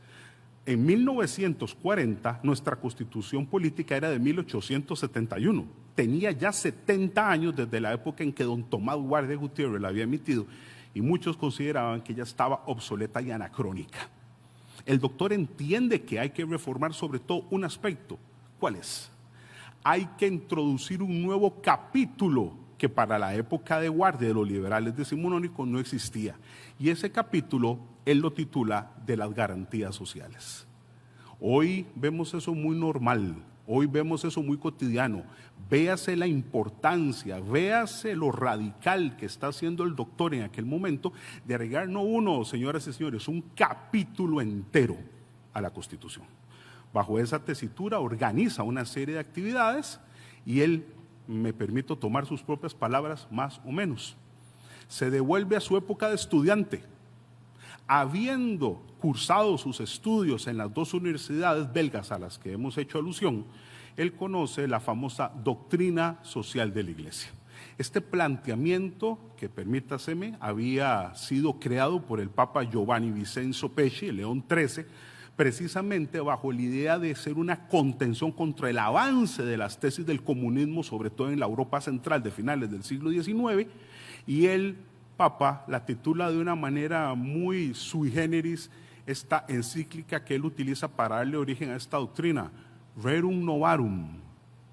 En 1940, nuestra constitución política era de 1871. Tenía ya 70 años desde la época en que don Tomás Guardia Gutiérrez la había emitido y muchos consideraban que ya estaba obsoleta y anacrónica. El doctor entiende que hay que reformar sobre todo un aspecto. ¿Cuál es? Hay que introducir un nuevo capítulo que para la época de Guardia de los liberales decimonónicos no existía. Y ese capítulo él lo titula de las garantías sociales. Hoy vemos eso muy normal, hoy vemos eso muy cotidiano. Véase la importancia, véase lo radical que está haciendo el doctor en aquel momento de agregar no uno, señoras y señores, un capítulo entero a la Constitución. Bajo esa tesitura organiza una serie de actividades y él, me permito tomar sus propias palabras, más o menos, se devuelve a su época de estudiante. Habiendo cursado sus estudios en las dos universidades belgas a las que hemos hecho alusión, él conoce la famosa doctrina social de la Iglesia. Este planteamiento, que permítaseme, había sido creado por el Papa Giovanni Vincenzo Pesci, el León XIII, precisamente bajo la idea de ser una contención contra el avance de las tesis del comunismo, sobre todo en la Europa central de finales del siglo XIX, y el Papa la titula de una manera muy sui generis esta encíclica que él utiliza para darle origen a esta doctrina, Rerum Novarum,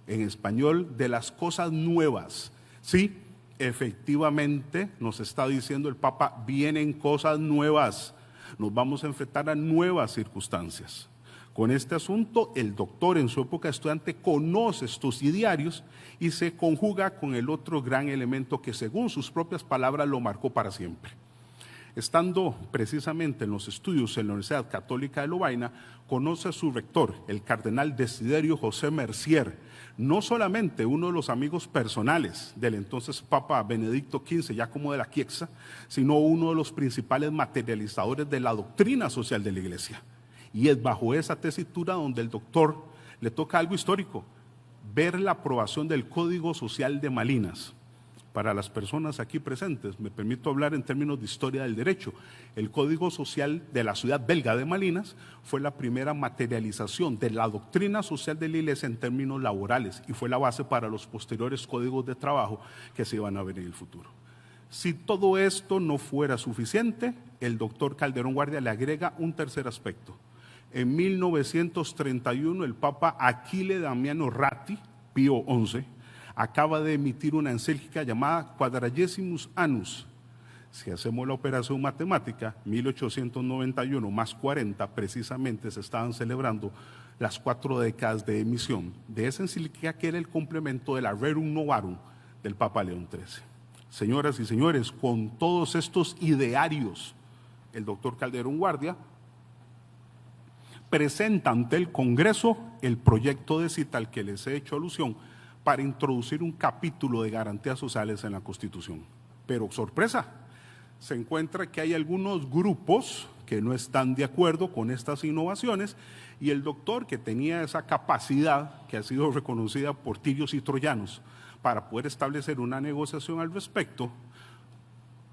en español, de las cosas nuevas. Sí, efectivamente, nos está diciendo el Papa, vienen cosas nuevas, nos vamos a enfrentar a nuevas circunstancias. Con este asunto, el doctor en su época de estudiante conoce estos idearios y se conjuga con el otro gran elemento que según sus propias palabras lo marcó para siempre. Estando precisamente en los estudios en la Universidad Católica de Lovaina, conoce a su rector, el cardenal Desiderio José Mercier, no solamente uno de los amigos personales del entonces Papa Benedicto XV, ya como de la Quiexa, sino uno de los principales materializadores de la doctrina social de la Iglesia. Y es bajo esa tesitura donde el doctor le toca algo histórico, ver la aprobación del Código Social de Malinas. Para las personas aquí presentes, me permito hablar en términos de historia del derecho. El Código Social de la ciudad belga de Malinas fue la primera materialización de la doctrina social de la Iglesia en términos laborales y fue la base para los posteriores códigos de trabajo que se iban a ver en el futuro. Si todo esto no fuera suficiente, el doctor Calderón Guardia le agrega un tercer aspecto. En 1931, el Papa Achille Damiano Ratti, Pío XI, acaba de emitir una encíclica llamada Quadragesimus Annus. Si hacemos la operación matemática, 1891 más 40, precisamente se estaban celebrando las 4 décadas de emisión de esa encíclica que era el complemento de la Rerum Novarum del Papa León XIII. Señoras y señores, con todos estos idearios, el doctor Calderón Guardia presenta ante el Congreso el proyecto de cita al que les he hecho alusión para introducir un capítulo de garantías sociales en la Constitución. Pero sorpresa, se encuentra que hay algunos grupos que no están de acuerdo con estas innovaciones y el doctor, que tenía esa capacidad que ha sido reconocida por tirios y troyanos para poder establecer una negociación al respecto,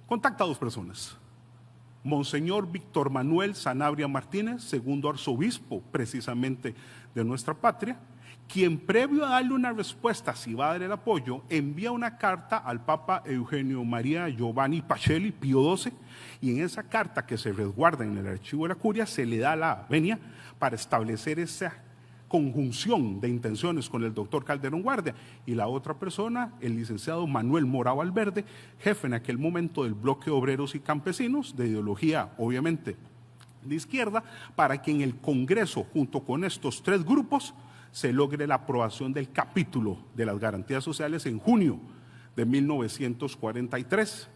contacta a 2 personas. Monseñor Víctor Manuel Sanabria Martínez, segundo arzobispo precisamente de nuestra patria, quien previo a darle una respuesta, si va a dar el apoyo, envía una carta al Papa Eugenio María Giovanni Pacelli, Pío XII, y en esa carta que se resguarda en el archivo de la curia se le da la venia para establecer esa conjunción de intenciones con el doctor Calderón Guardia y la otra persona, el licenciado Manuel Mora Valverde, jefe en aquel momento del bloque Obreros y Campesinos, de ideología obviamente de izquierda, para que en el Congreso, junto con estos 3 grupos, se logre la aprobación del capítulo de las garantías sociales en junio de 1943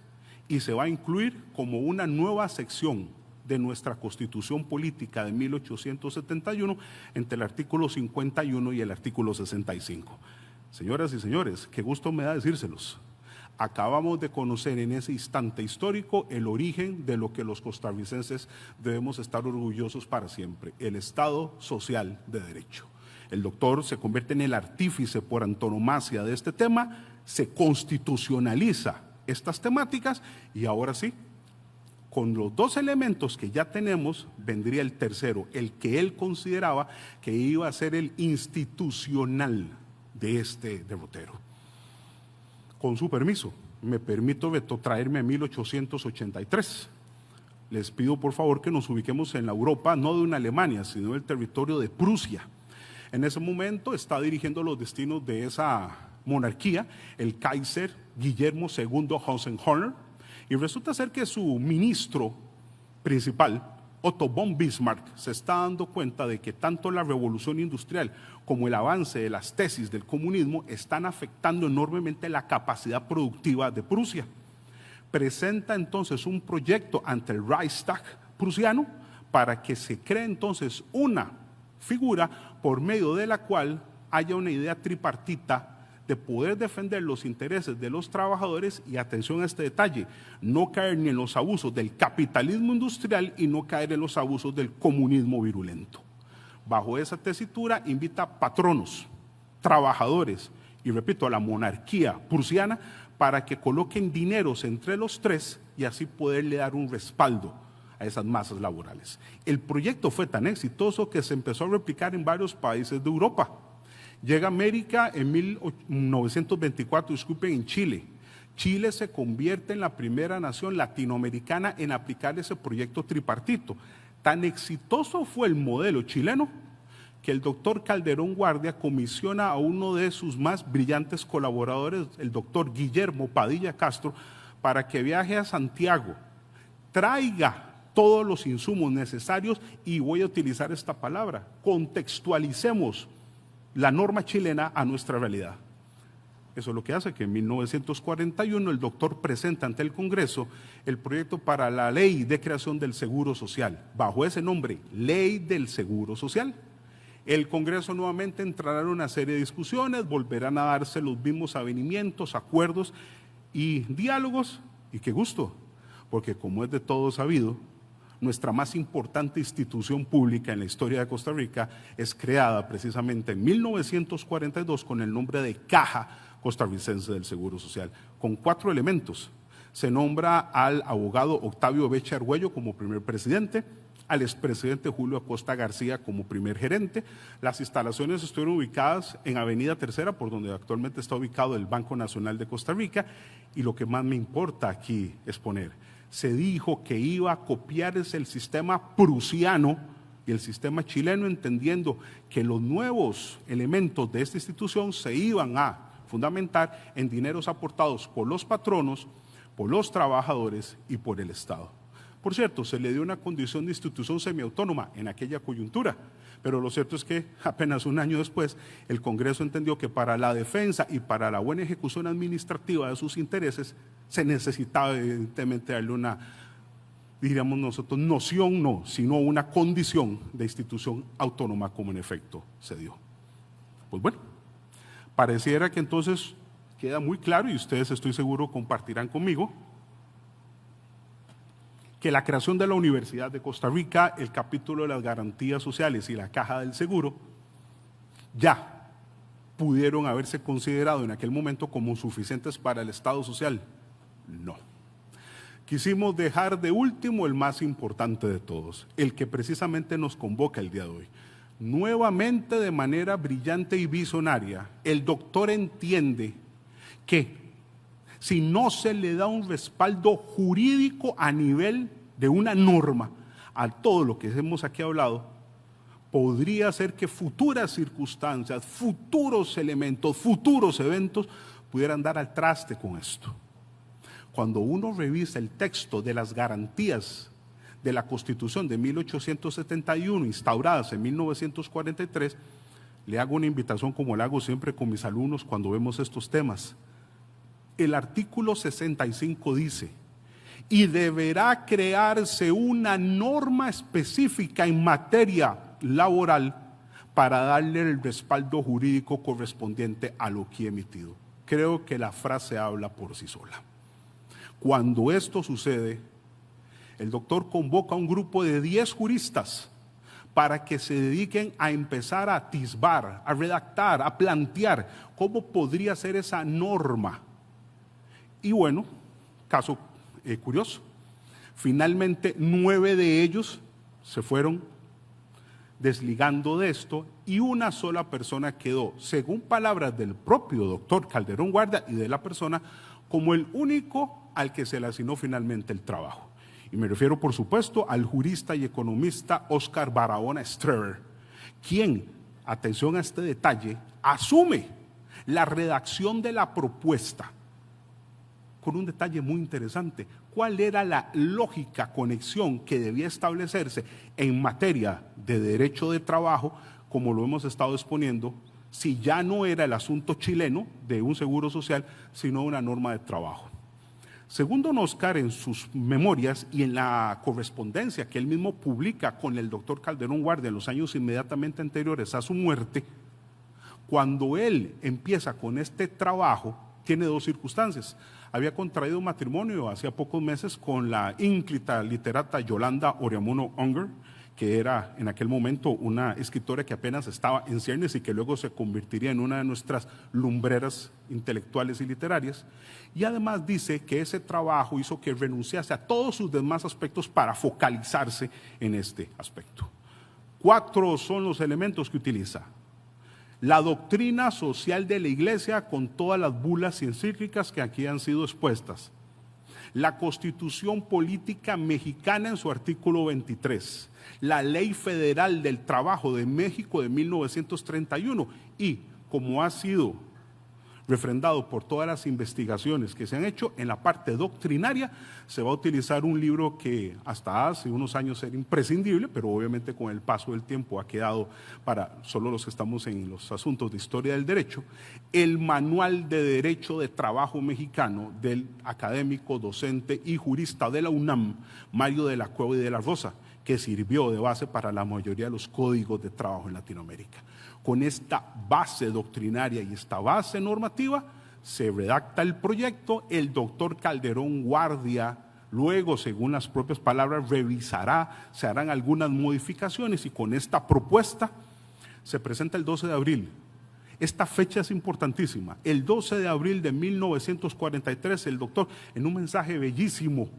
y se va a incluir como una nueva sección de nuestra Constitución Política de 1871 entre el artículo 51 y el artículo 65. Señoras y señores, qué gusto me da decírselos. Acabamos de conocer en ese instante histórico el origen de lo que los costarricenses debemos estar orgullosos para siempre, el Estado Social de Derecho. El doctor se convierte en el artífice por antonomasia de este tema, se constitucionaliza estas temáticas y ahora sí, Con los dos elementos que ya tenemos, vendría el tercero, el que él consideraba que iba a ser el institucional de este derrotero. Con su permiso, me permito, Beto, traerme a 1883. Les pido por favor que nos ubiquemos en la Europa, no de una Alemania, sino del territorio de Prusia. En ese momento está dirigiendo los destinos de esa monarquía el Kaiser Guillermo II Hohenzollern, y resulta ser que su ministro principal, Otto von Bismarck, se está dando cuenta de que tanto la revolución industrial como el avance de las tesis del comunismo están afectando enormemente la capacidad productiva de Prusia. Presenta entonces un proyecto ante el Reichstag prusiano para que se cree entonces una figura por medio de la cual haya una idea tripartita de poder defender los intereses de los trabajadores y, atención a este detalle, no caer ni en los abusos del capitalismo industrial y no caer en los abusos del comunismo virulento. Bajo esa tesitura invita a patronos, trabajadores y, repito, a la monarquía prusiana para que coloquen dineros entre los tres y así poderle dar un respaldo a esas masas laborales. El proyecto fue tan exitoso que se empezó a replicar en varios países de Europa. Llega a América en 1924, en Chile. Chile se convierte en la primera nación latinoamericana en aplicar ese proyecto tripartito. Tan exitoso fue el modelo chileno que el doctor Calderón Guardia comisiona a uno de sus más brillantes colaboradores, el doctor Guillermo Padilla Castro, para que viaje a Santiago, traiga todos los insumos necesarios y voy a utilizar esta palabra, contextualicemos la norma chilena a nuestra realidad. Eso es lo que hace que en 1941 el doctor presenta ante el Congreso el proyecto para la ley de creación del Seguro Social, bajo ese nombre, Ley del Seguro Social. El Congreso nuevamente entrará en una serie de discusiones, volverán a darse los mismos avenimientos, acuerdos y diálogos, y qué gusto, porque como es de todo sabido, nuestra más importante institución pública en la historia de Costa Rica es creada precisamente en 1942 con el nombre de Caja Costarricense del Seguro Social, con 4 elementos. Se nombra al abogado Octavio Beche Argüello como primer presidente, al expresidente Julio Acosta García como primer gerente. Las instalaciones estuvieron ubicadas en Avenida Tercera, por donde actualmente está ubicado el Banco Nacional de Costa Rica, y lo que más me importa aquí exponer, se dijo que iba a copiarse el sistema prusiano y el sistema chileno, entendiendo que los nuevos elementos de esta institución se iban a fundamentar en dineros aportados por los patronos, por los trabajadores y por el Estado. Por cierto, se le dio una condición de institución semiautónoma en aquella coyuntura, pero lo cierto es que apenas un año después el Congreso entendió que para la defensa y para la buena ejecución administrativa de sus intereses se necesitaba evidentemente darle una, diríamos nosotros, noción no, sino una condición de institución autónoma, como en efecto se dio. Pues bueno, pareciera que entonces queda muy claro, y ustedes estoy seguro compartirán conmigo, que la creación de la Universidad de Costa Rica, el capítulo de las garantías sociales y la caja del seguro ya pudieron haberse considerado en aquel momento como suficientes para el Estado social. No. Quisimos dejar de último el más importante de todos, el que precisamente nos convoca el día de hoy. Nuevamente, de manera brillante y visionaria, el doctor entiende que si no se le da un respaldo jurídico a nivel de una norma a todo lo que hemos aquí hablado, podría ser que futuras circunstancias, futuros elementos, futuros eventos pudieran dar al traste con esto. Cuando uno revisa el texto de las garantías de la Constitución de 1871, instauradas en 1943, le hago una invitación, como la hago siempre con mis alumnos cuando vemos estos temas. El artículo 65 dice: y deberá crearse una norma específica en materia laboral para darle el respaldo jurídico correspondiente a lo que he emitido. Creo que la frase habla por sí sola. Cuando esto sucede, el doctor convoca a un grupo de 10 juristas para que se dediquen a empezar a atisbar, a redactar, a plantear cómo podría ser esa norma. Y bueno, caso curioso, Finalmente, 9 de ellos se fueron desligando de esto y una sola persona quedó, según palabras del propio doctor Calderón Guardia y de la persona, como el único al que se le asignó finalmente el trabajo. Y me refiero, por supuesto, al jurista y economista Oscar Barahona Streber, quien, atención a este detalle, asume la redacción de la propuesta con un detalle muy interesante. ¿Cuál era la lógica conexión que debía establecerse en materia de derecho de trabajo, como lo hemos estado exponiendo, si ya no era el asunto chileno de un seguro social, sino una norma de trabajo? Según don Oscar, en sus memorias y en la correspondencia que él mismo publica con el doctor Calderón Guardia en los años inmediatamente anteriores a su muerte, cuando él empieza con este trabajo, tiene 2 circunstancias. Había contraído matrimonio hacía pocos meses con la ínclita literata Yolanda Oriamuno Unger, que era en aquel momento una escritora que apenas estaba en ciernes y que luego se convertiría en una de nuestras lumbreras intelectuales y literarias. Y además dice que ese trabajo hizo que renunciase a todos sus demás aspectos para focalizarse en este aspecto. 4 son los elementos que utiliza: la doctrina social de la Iglesia con todas las bulas y encíclicas que aquí han sido expuestas, la Constitución Política Mexicana en su artículo 23, la Ley Federal del Trabajo de México de 1931 y, como ha sido refrendado por todas las investigaciones que se han hecho en la parte doctrinaria, se va a utilizar un libro que hasta hace unos años era imprescindible, pero obviamente con el paso del tiempo ha quedado para solo los que estamos en los asuntos de historia del derecho, el Manual de Derecho de Trabajo Mexicano del académico, docente y jurista de la UNAM, Mario de la Cueva y de la Rosa, que sirvió de base para la mayoría de los códigos de trabajo en Latinoamérica. Con esta base doctrinaria y esta base normativa se redacta el proyecto. El doctor Calderón Guardia luego, según las propias palabras, revisará, se harán algunas modificaciones y con esta propuesta se presenta el 12 de abril. Esta fecha es importantísima. El 12 de abril de 1943 el doctor, en un mensaje bellísimo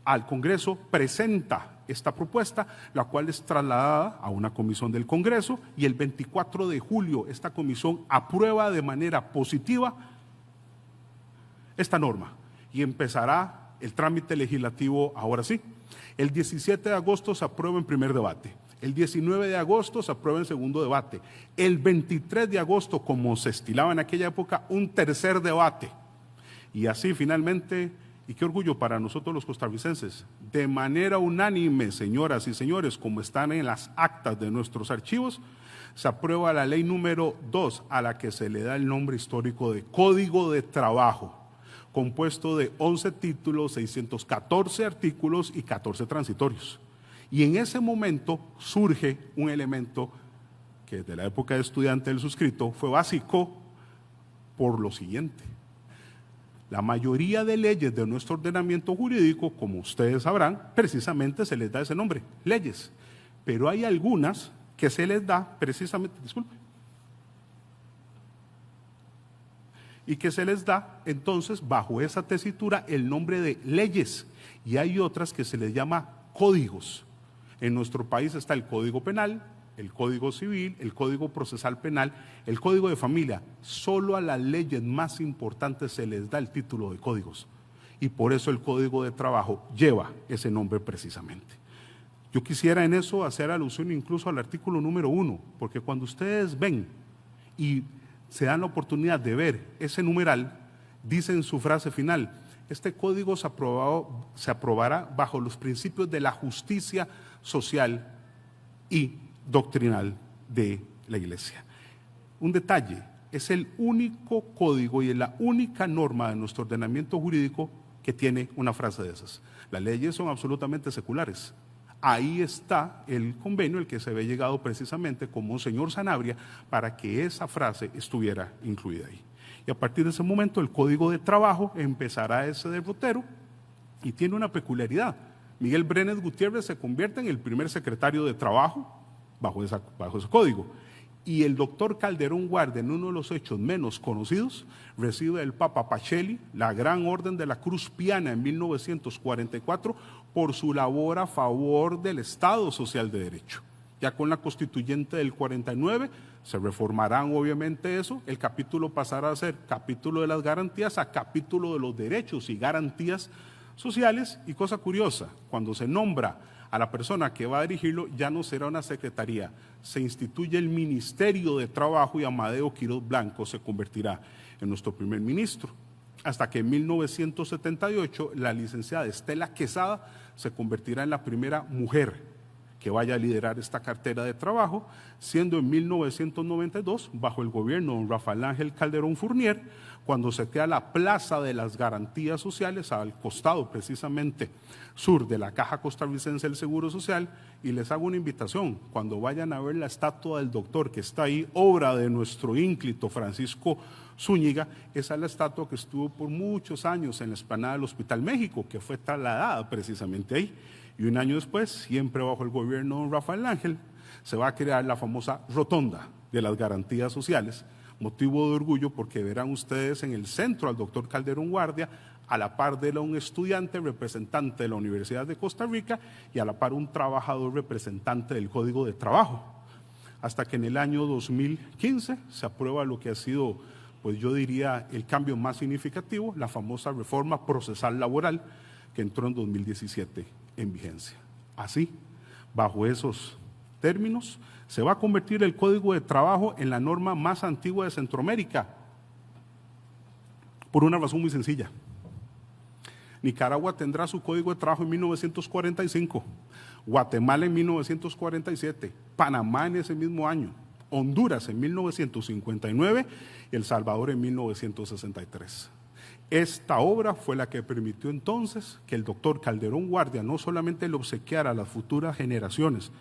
al Congreso, presenta esta propuesta, la cual es trasladada a una comisión del Congreso y el 24 de julio esta comisión aprueba de manera positiva esta norma y empezará el trámite legislativo ahora sí. El 17 de agosto se aprueba en primer debate, el 19 de agosto se aprueba en segundo debate, el 23 de agosto, como se estilaba en aquella época, un tercer debate y así finalmente. Y qué orgullo para nosotros los costarricenses, de manera unánime, señoras y señores, como están en las actas de nuestros archivos, se aprueba la ley número 2, a la que se le da el nombre histórico de Código de Trabajo, compuesto de 11 títulos, 614 artículos y 14 transitorios. Y en ese momento surge un elemento que desde la época de estudiante del suscrito fue básico por lo siguiente. La mayoría de leyes de nuestro ordenamiento jurídico, como ustedes sabrán, precisamente se les da ese nombre, leyes. Pero hay algunas que se les da precisamente, y que se les da entonces bajo esa tesitura el nombre de leyes. Y hay otras que se les llama códigos. En nuestro país está el Código Penal, el Código Civil, el Código Procesal Penal, el Código de Familia. Solo a las leyes más importantes se les da el título de códigos y por eso el Código de Trabajo lleva ese nombre precisamente. Yo quisiera en eso hacer alusión incluso al artículo número 1, porque cuando ustedes ven y se dan la oportunidad de ver ese numeral, dice en su frase final: este código se aprobará bajo los principios de la justicia social y doctrinal de la Iglesia. Un detalle, es el único código y es la única norma de nuestro ordenamiento jurídico que tiene una frase de esas. Las leyes son absolutamente seculares. Ahí está el convenio, el que se había llegado precisamente con Monseñor Sanabria para que esa frase estuviera incluida ahí. Y a partir de ese momento el Código de Trabajo empezará ese derrotero y tiene una peculiaridad. Miguel Brenes Gutiérrez se convierte en el primer secretario de Trabajo bajo ese código. Y el doctor Calderón Guardia, en uno de los hechos menos conocidos, recibe del Papa Pacelli la Gran Orden de la Cruz Piana en 1944 por su labor a favor del Estado Social de Derecho. Ya con la constituyente del 49 se reformarán obviamente eso, el capítulo pasará a ser capítulo de las garantías a capítulo de los derechos y garantías sociales. Y cosa curiosa, cuando se nombra a la persona que va a dirigirlo, ya no será una secretaría, se instituye el Ministerio de Trabajo y Amadeo Quiroz Blanco se convertirá en nuestro primer ministro. Hasta que en 1978 la licenciada Estela Quesada se convertirá en la primera mujer que vaya a liderar esta cartera de trabajo, siendo en 1992, bajo el gobierno de don Rafael Ángel Calderón Fournier, cuando se crea la Plaza de las Garantías Sociales, al costado precisamente sur de la Caja Costarricense del Seguro Social. Y les hago una invitación, cuando vayan a ver la estatua del doctor que está ahí, obra de nuestro ínclito Francisco Zúñiga, esa es la estatua que estuvo por muchos años en la explanada del Hospital México, que fue trasladada precisamente ahí. Y un año después, siempre bajo el gobierno de don Rafael Ángel, se va a crear la famosa rotonda de las garantías sociales, motivo de orgullo porque verán ustedes en el centro al doctor Calderón Guardia, a la par de un estudiante representante de la Universidad de Costa Rica y a la par un trabajador representante del Código de Trabajo. Hasta que en el año 2015 se aprueba lo que ha sido, pues yo diría, el cambio más significativo, la famosa reforma procesal laboral que entró en 2017 en vigencia. Así, bajo esos términos, se va a convertir el Código de Trabajo en la norma más antigua de Centroamérica, por una razón muy sencilla. Nicaragua tendrá su Código de Trabajo en 1945, Guatemala en 1947, Panamá en ese mismo año, Honduras en 1959 y El Salvador en 1963. Esta obra fue la que permitió entonces que el doctor Calderón Guardia no solamente le obsequiara a las futuras generaciones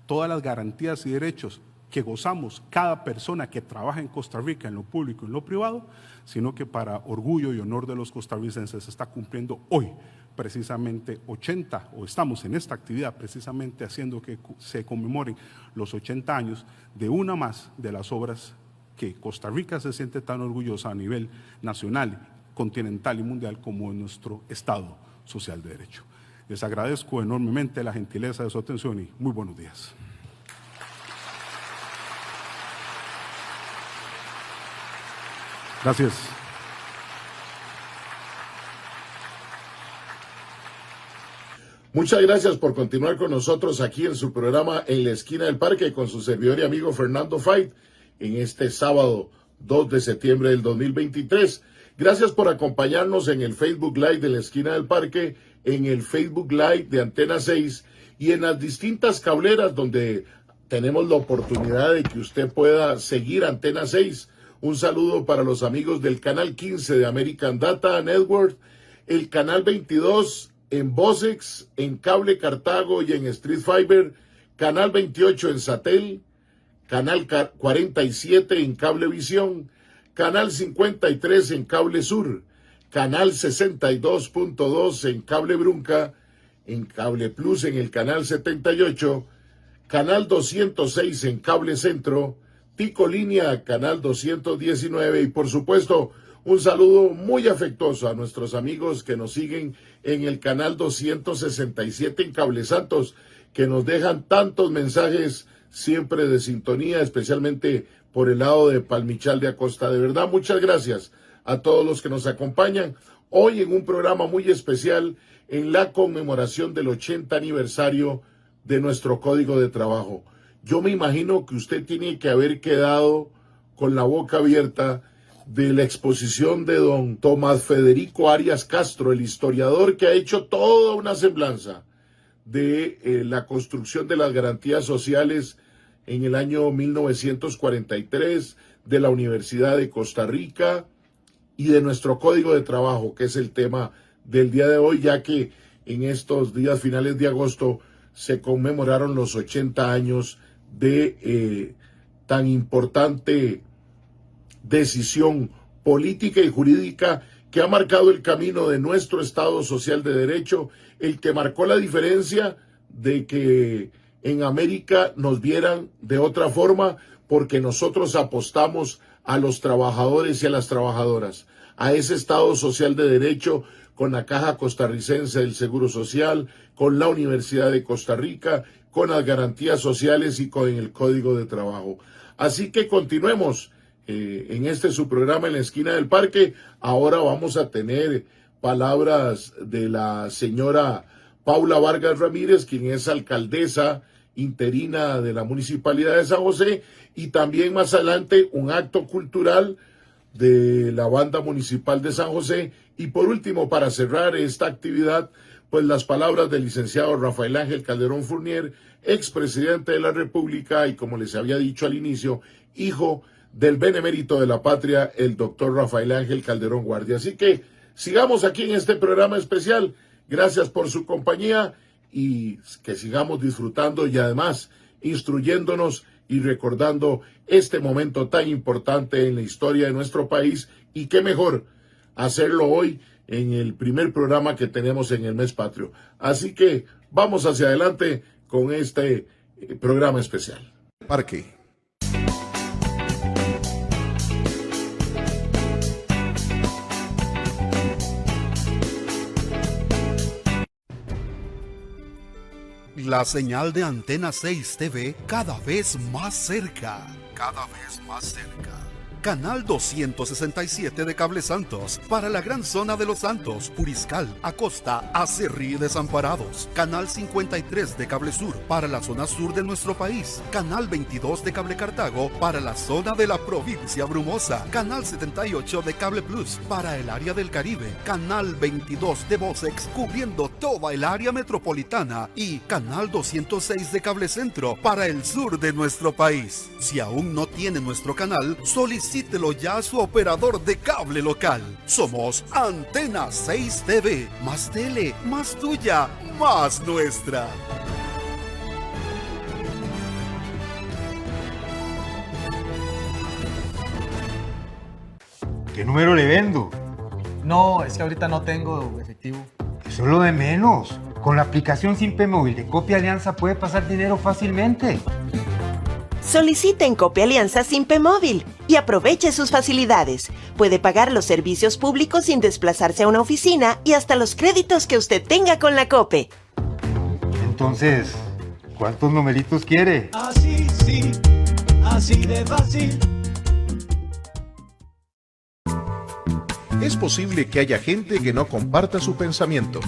todas las garantías y derechos que gozamos cada persona que trabaja en Costa Rica, en lo público y en lo privado, sino que para orgullo y honor de los costarricenses se está cumpliendo hoy precisamente 80, o estamos en esta actividad precisamente haciendo que se conmemoren los 80 años de una más de las obras que Costa Rica se siente tan orgullosa a nivel nacional, continental y mundial como en nuestro Estado Social de Derecho. Les agradezco enormemente la gentileza de su atención y muy buenos días. Gracias. Muchas gracias por continuar con nosotros aquí en su programa En la Esquina del Parque con su servidor y amigo Fernando Fait en este sábado 2 de septiembre del 2023. Gracias por acompañarnos en el Facebook Live de la Esquina del Parque, en el Facebook Live de Antena 6 y en las distintas cableras donde tenemos la oportunidad de que usted pueda seguir Antena 6. Un saludo para los amigos del Canal 15 de American Data Network, el Canal 22 en Vocex, en Cable Cartago y en Street Fiber, Canal 28 en Satel, Canal 47 en Cablevisión, Canal 53 en Cable Sur, Canal 62.2 en Cable Brunca, en Cable Plus en el Canal 78, Canal 206 en Cable Centro, Tico Línea, Canal 219 y por supuesto un saludo muy afectuoso a nuestros amigos que nos siguen en el Canal 267 en Cable Santos, que nos dejan tantos mensajes siempre de sintonía, especialmente por el lado de Palmichal de Acosta. De verdad, muchas gracias a todos los que nos acompañan hoy en un programa muy especial en la conmemoración del 80 aniversario de nuestro Código de Trabajo. Yo me imagino que usted tiene que haber quedado con la boca abierta de la exposición de don Tomás Federico Arias Castro, el historiador que ha hecho toda una semblanza de la construcción de las garantías sociales en el año 1943, de la Universidad de Costa Rica y de nuestro Código de Trabajo, que es el tema del día de hoy, ya que en estos días finales de agosto se conmemoraron los 80 años de tan importante decisión política y jurídica que ha marcado el camino de nuestro Estado Social de Derecho, el que marcó la diferencia de que en América nos vieran de otra forma, porque nosotros apostamos a los trabajadores y a las trabajadoras, a ese Estado social de derecho con la Caja Costarricense del Seguro Social, con la Universidad de Costa Rica, con las garantías sociales y con el Código de Trabajo. Así que continuemos en su programa En la Esquina del Parque. Ahora vamos a tener palabras de la señora Paula Vargas Ramírez, quien es alcaldesa interina de la Municipalidad de San José, y también más adelante un acto cultural de la Banda Municipal de San José. Y por último, para cerrar esta actividad, pues las palabras del licenciado Rafael Ángel Calderón Fournier, expresidente de la República y, como les había dicho al inicio, hijo del benemérito de la patria, el doctor Rafael Ángel Calderón Guardia. Así que sigamos aquí en este programa especial. Gracias por su compañía y que sigamos disfrutando y además instruyéndonos y recordando este momento tan importante en la historia de nuestro país, y qué mejor hacerlo hoy en el primer programa que tenemos en el mes patrio. Así que vamos hacia adelante con este programa especial. Parque. La señal de Antena 6 TV cada vez más cerca. Cada vez más cerca. Canal 267 de Cable Santos para la gran zona de Los Santos, Puriscal, Acosta, Acerrí y Desamparados. Canal 53 de Cable Sur para la zona sur de nuestro país. Canal 22 de Cable Cartago para la zona de la provincia Brumosa. Canal 78 de Cable Plus para el área del Caribe. Canal 22 de Vocex cubriendo toda el área metropolitana. Y Canal 206 de Cable Centro para el sur de nuestro país. Si aún no tiene nuestro canal, solicítelo ya a su operador de cable local. Somos Antena 6 TV. Más tele, más tuya, más nuestra. ¿Qué número le vendo? No, es que ahorita no tengo efectivo. Eso es lo de menos. Con la aplicación Simpe Móvil de Copia Alianza puede pasar dinero fácilmente. Solicite en Copia Alianza Simpe Móvil y aproveche sus facilidades. Puede pagar los servicios públicos sin desplazarse a una oficina y hasta los créditos que usted tenga con la COPE. Entonces, ¿cuántos numeritos quiere? Así sí, así de fácil. Es posible que haya gente que no comparta su pensamiento,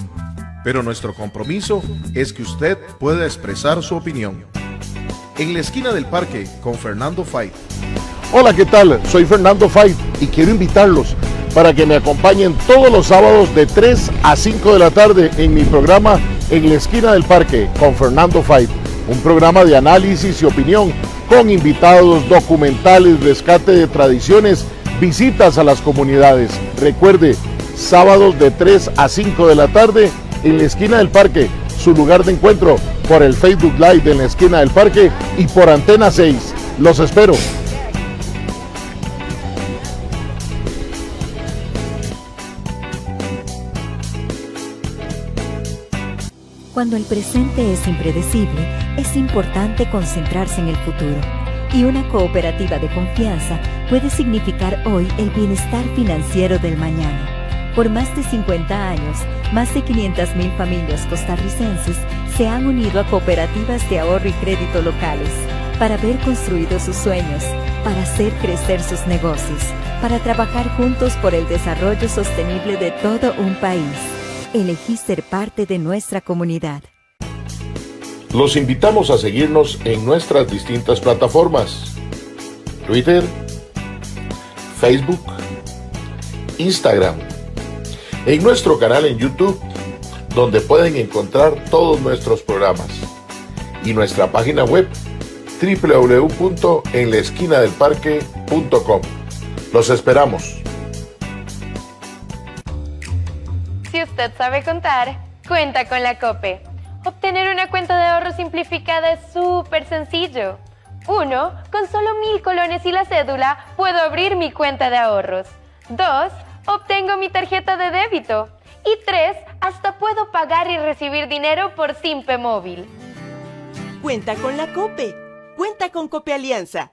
pero nuestro compromiso es que usted pueda expresar su opinión. En la Esquina del Parque con Fernando Fait. Hola, ¿qué tal? Soy Fernando Fait y quiero invitarlos para que me acompañen todos los sábados de 3 a 5 de la tarde en mi programa En la Esquina del Parque con Fernando Fait, un programa de análisis y opinión con invitados, documentales, rescate de tradiciones, visitas a las comunidades. Recuerde, sábados de 3 a 5 de la tarde en la Esquina del Parque, su lugar de encuentro por el Facebook Live de la Esquina del Parque y por Antena 6. Los espero. Cuando el presente es impredecible, es importante concentrarse en el futuro. Y una cooperativa de confianza puede significar hoy el bienestar financiero del mañana. Por más de 50 años, más de 500,000 familias costarricenses se han unido a cooperativas de ahorro y crédito locales para ver construidos sus sueños, para hacer crecer sus negocios, para trabajar juntos por el desarrollo sostenible de todo un país. Elegí ser parte de nuestra comunidad. Los invitamos a seguirnos en nuestras distintas plataformas: Twitter, Facebook, Instagram, en nuestro canal en YouTube, donde pueden encontrar todos nuestros programas, y nuestra página web www.enlaesquinadelparque.com. Los esperamos. Si usted sabe contar, cuenta con la COPE. Obtener una cuenta de ahorro simplificada es súper sencillo. 1. Con solo 1,000 colones y la cédula, puedo abrir mi cuenta de ahorros. 2. Obtengo mi tarjeta de débito. Y 3. Hasta puedo pagar y recibir dinero por Simpe Móvil. Cuenta con la COPE. Cuenta con Copia Alianza.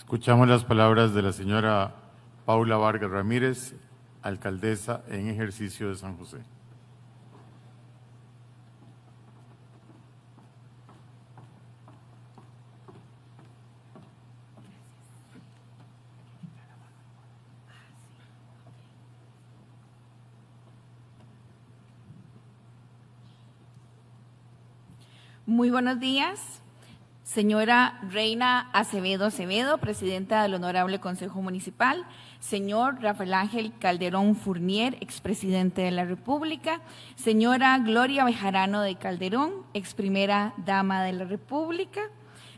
Escuchamos las palabras de la señora Paula Vargas Ramírez, alcaldesa en ejercicio de San José. Muy buenos días, señora Reina Acevedo, presidenta del Honorable Consejo Municipal, señor Rafael Ángel Calderón Fournier, expresidente de la República, señora Gloria Bejarano de Calderón, ex primera dama de la República,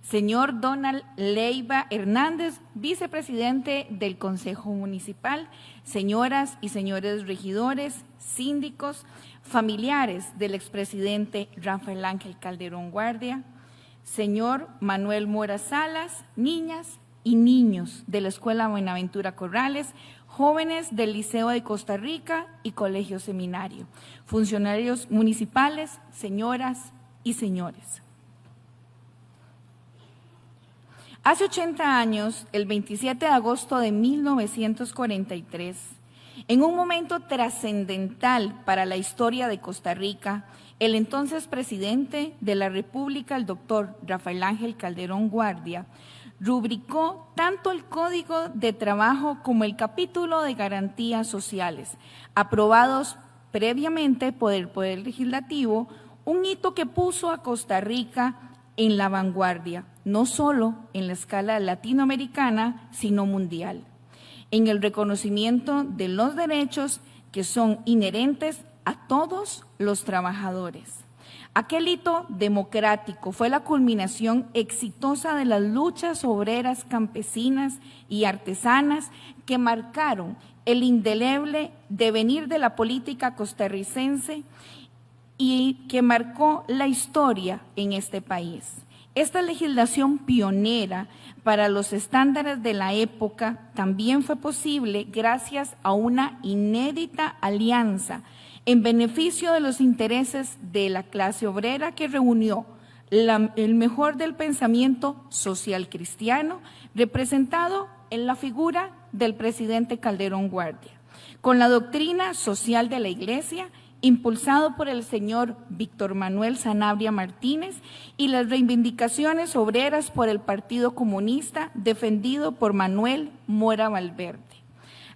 señor Donald Leiva Hernández, vicepresidente del Consejo Municipal, señoras y señores regidores, síndicos, familiares del expresidente Rafael Ángel Calderón Guardia, señor Manuel Mora Salas, niñas y niños de la Escuela Buenaventura Corrales, jóvenes del Liceo de Costa Rica y Colegio Seminario, funcionarios municipales, señoras y señores. Hace 80 años, el 27 de agosto de 1943, en un momento trascendental para la historia de Costa Rica, el entonces presidente de la República, el doctor Rafael Ángel Calderón Guardia, rubricó tanto el Código de Trabajo como el capítulo de garantías sociales, aprobados previamente por el Poder Legislativo, un hito que puso a Costa Rica en la vanguardia, no solo en la escala latinoamericana, sino mundial, en el reconocimiento de los derechos que son inherentes a todos los trabajadores. Aquel hito democrático fue la culminación exitosa de las luchas obreras, campesinas y artesanas que marcaron el indeleble devenir de la política costarricense y que marcó la historia en este país. Esta legislación pionera para los estándares de la época también fue posible gracias a una inédita alianza en beneficio de los intereses de la clase obrera que reunió el mejor del pensamiento social cristiano, representado en la figura del presidente Calderón Guardia, con la doctrina social de la Iglesia, impulsado por el señor Víctor Manuel Sanabria Martínez, y las reivindicaciones obreras por el Partido Comunista, defendido por Manuel Mora Valverde.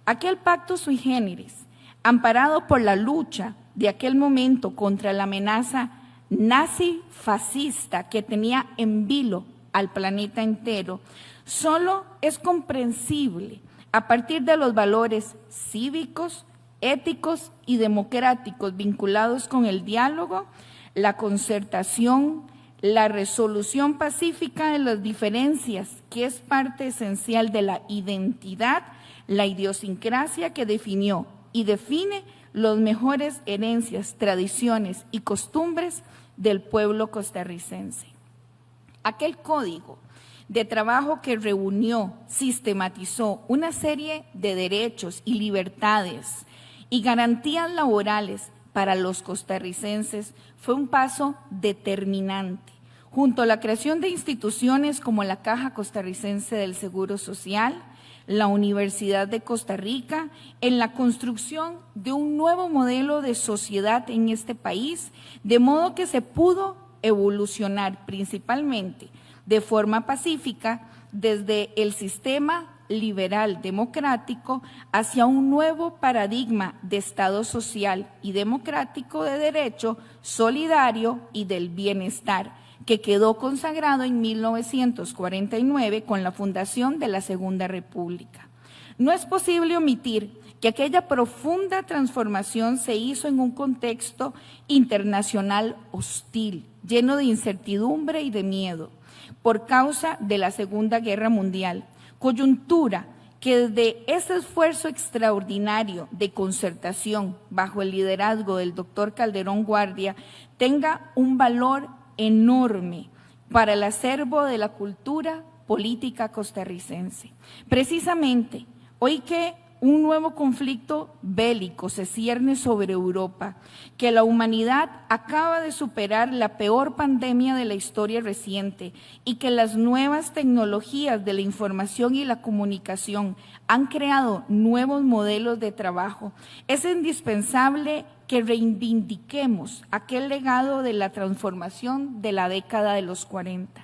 Aquel pacto sui generis, amparado por la lucha de aquel momento contra la amenaza nazi-fascista que tenía en vilo al planeta entero, solo es comprensible a partir de los valores cívicos, éticos y democráticos vinculados con el diálogo, la concertación, la resolución pacífica de las diferencias, que es parte esencial de la identidad, la idiosincrasia que definió y define las mejores herencias, tradiciones y costumbres del pueblo costarricense. Aquel código de trabajo que reunió, sistematizó una serie de derechos y libertades y garantías laborales para los costarricenses fue un paso determinante, junto a la creación de instituciones como la Caja Costarricense del Seguro Social, la Universidad de Costa Rica, en la construcción de un nuevo modelo de sociedad en este país, de modo que se pudo evolucionar principalmente de forma pacífica desde el sistema liberal democrático hacia un nuevo paradigma de Estado social y democrático de derecho, solidario y del bienestar, que quedó consagrado en 1949 con la fundación de la Segunda República. No es posible omitir que aquella profunda transformación se hizo en un contexto internacional hostil, lleno de incertidumbre y de miedo, por causa de la Segunda Guerra Mundial, coyuntura que desde ese esfuerzo extraordinario de concertación bajo el liderazgo del doctor Calderón Guardia tenga un valor enorme para el acervo de la cultura política costarricense. Precisamente, hoy que un nuevo conflicto bélico se cierne sobre Europa, que la humanidad acaba de superar la peor pandemia de la historia reciente y que las nuevas tecnologías de la información y la comunicación han creado nuevos modelos de trabajo, es indispensable que reivindiquemos aquel legado de la transformación de la década de los 40.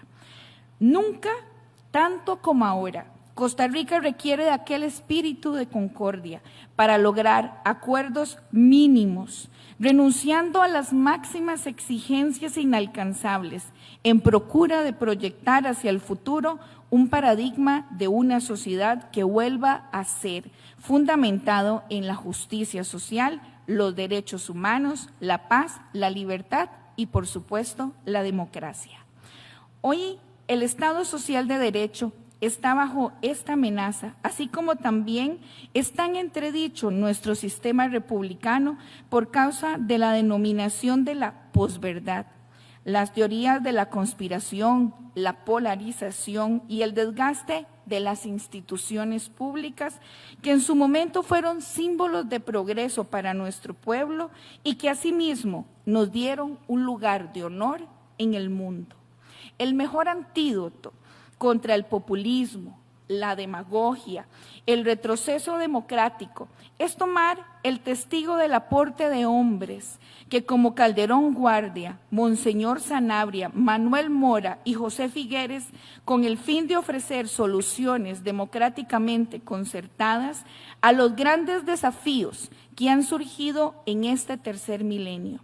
Nunca, tanto como ahora, Costa Rica requiere de aquel espíritu de concordia para lograr acuerdos mínimos, renunciando a las máximas exigencias inalcanzables, en procura de proyectar hacia el futuro un paradigma de una sociedad que vuelva a ser fundamentado en la justicia social, los derechos humanos, la paz, la libertad y, por supuesto, la democracia. Hoy, el Estado Social de Derecho está bajo esta amenaza, así como también está en entredicho nuestro sistema republicano por causa de la denominación de la posverdad, las teorías de la conspiración, la polarización y el desgaste de las instituciones públicas que en su momento fueron símbolos de progreso para nuestro pueblo y que asimismo nos dieron un lugar de honor en el mundo. El mejor antídoto contra el populismo, la demagogia, el retroceso democrático, es tomar el testigo del aporte de hombres que como Calderón Guardia, Monseñor Sanabria, Manuel Mora y José Figueres, con el fin de ofrecer soluciones democráticamente concertadas a los grandes desafíos que han surgido en este tercer milenio,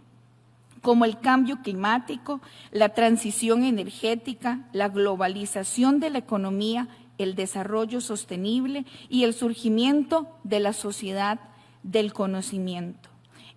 como el cambio climático, la transición energética, la globalización de la economía, el desarrollo sostenible y el surgimiento de la sociedad del conocimiento.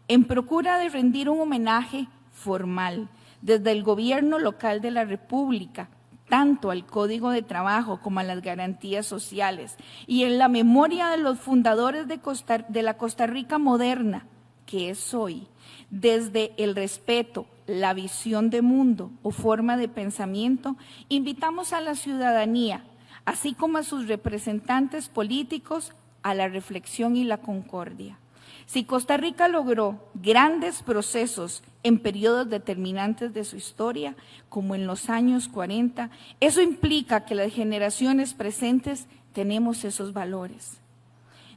En procura de rendir un homenaje formal desde el gobierno local de la República, tanto al Código de Trabajo como a las garantías sociales, y en la memoria de los fundadores de la Costa Rica moderna, que es hoy, desde el respeto, la visión de mundo o forma de pensamiento, invitamos a la ciudadanía, así como a sus representantes políticos, a la reflexión y la concordia. Si Costa Rica logró grandes procesos en periodos determinantes de su historia, como en los años 40, eso implica que las generaciones presentes tenemos esos valores.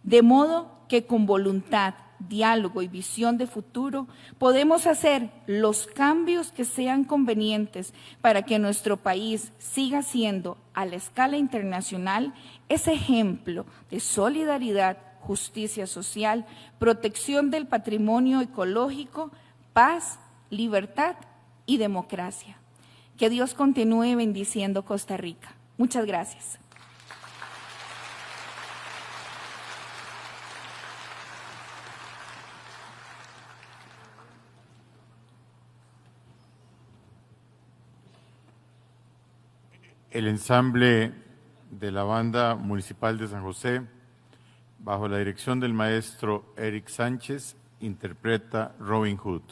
De modo que con voluntad, diálogo y visión de futuro, podemos hacer los cambios que sean convenientes para que nuestro país siga siendo, a la escala internacional, ese ejemplo de solidaridad, justicia social, protección del patrimonio ecológico, paz, libertad y democracia. Que Dios continúe bendiciendo Costa Rica. Muchas gracias. El ensamble de la Banda Municipal de San José, bajo la dirección del maestro Eric Sánchez, interpreta Robin Hood.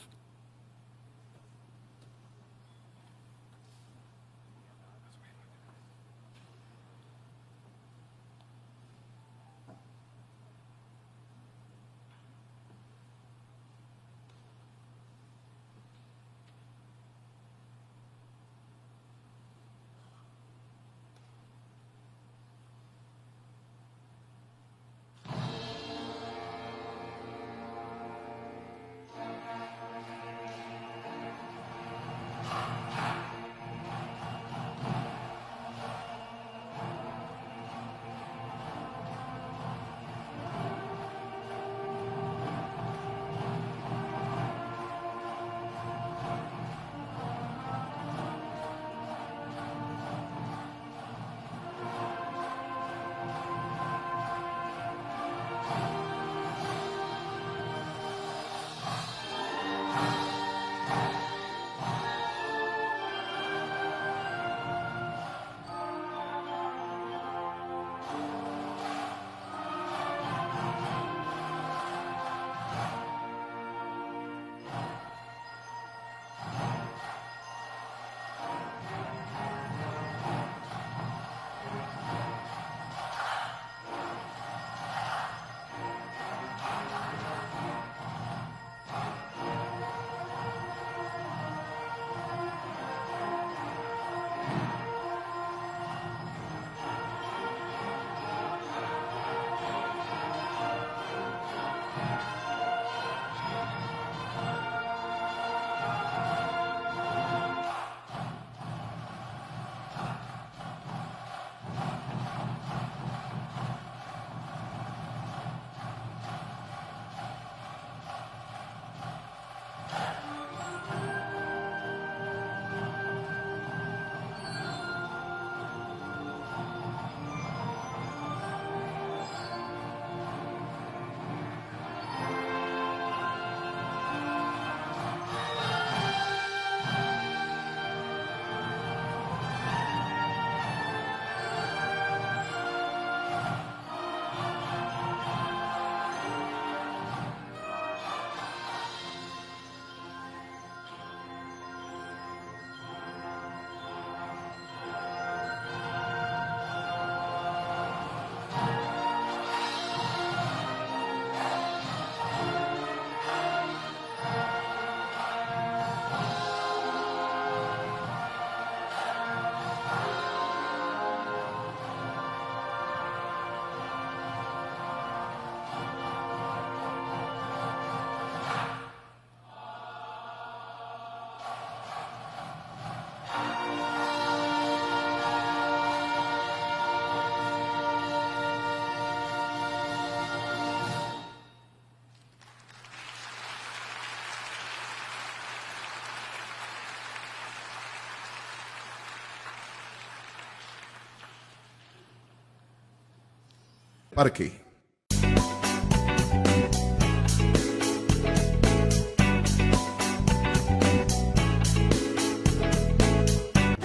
Parque.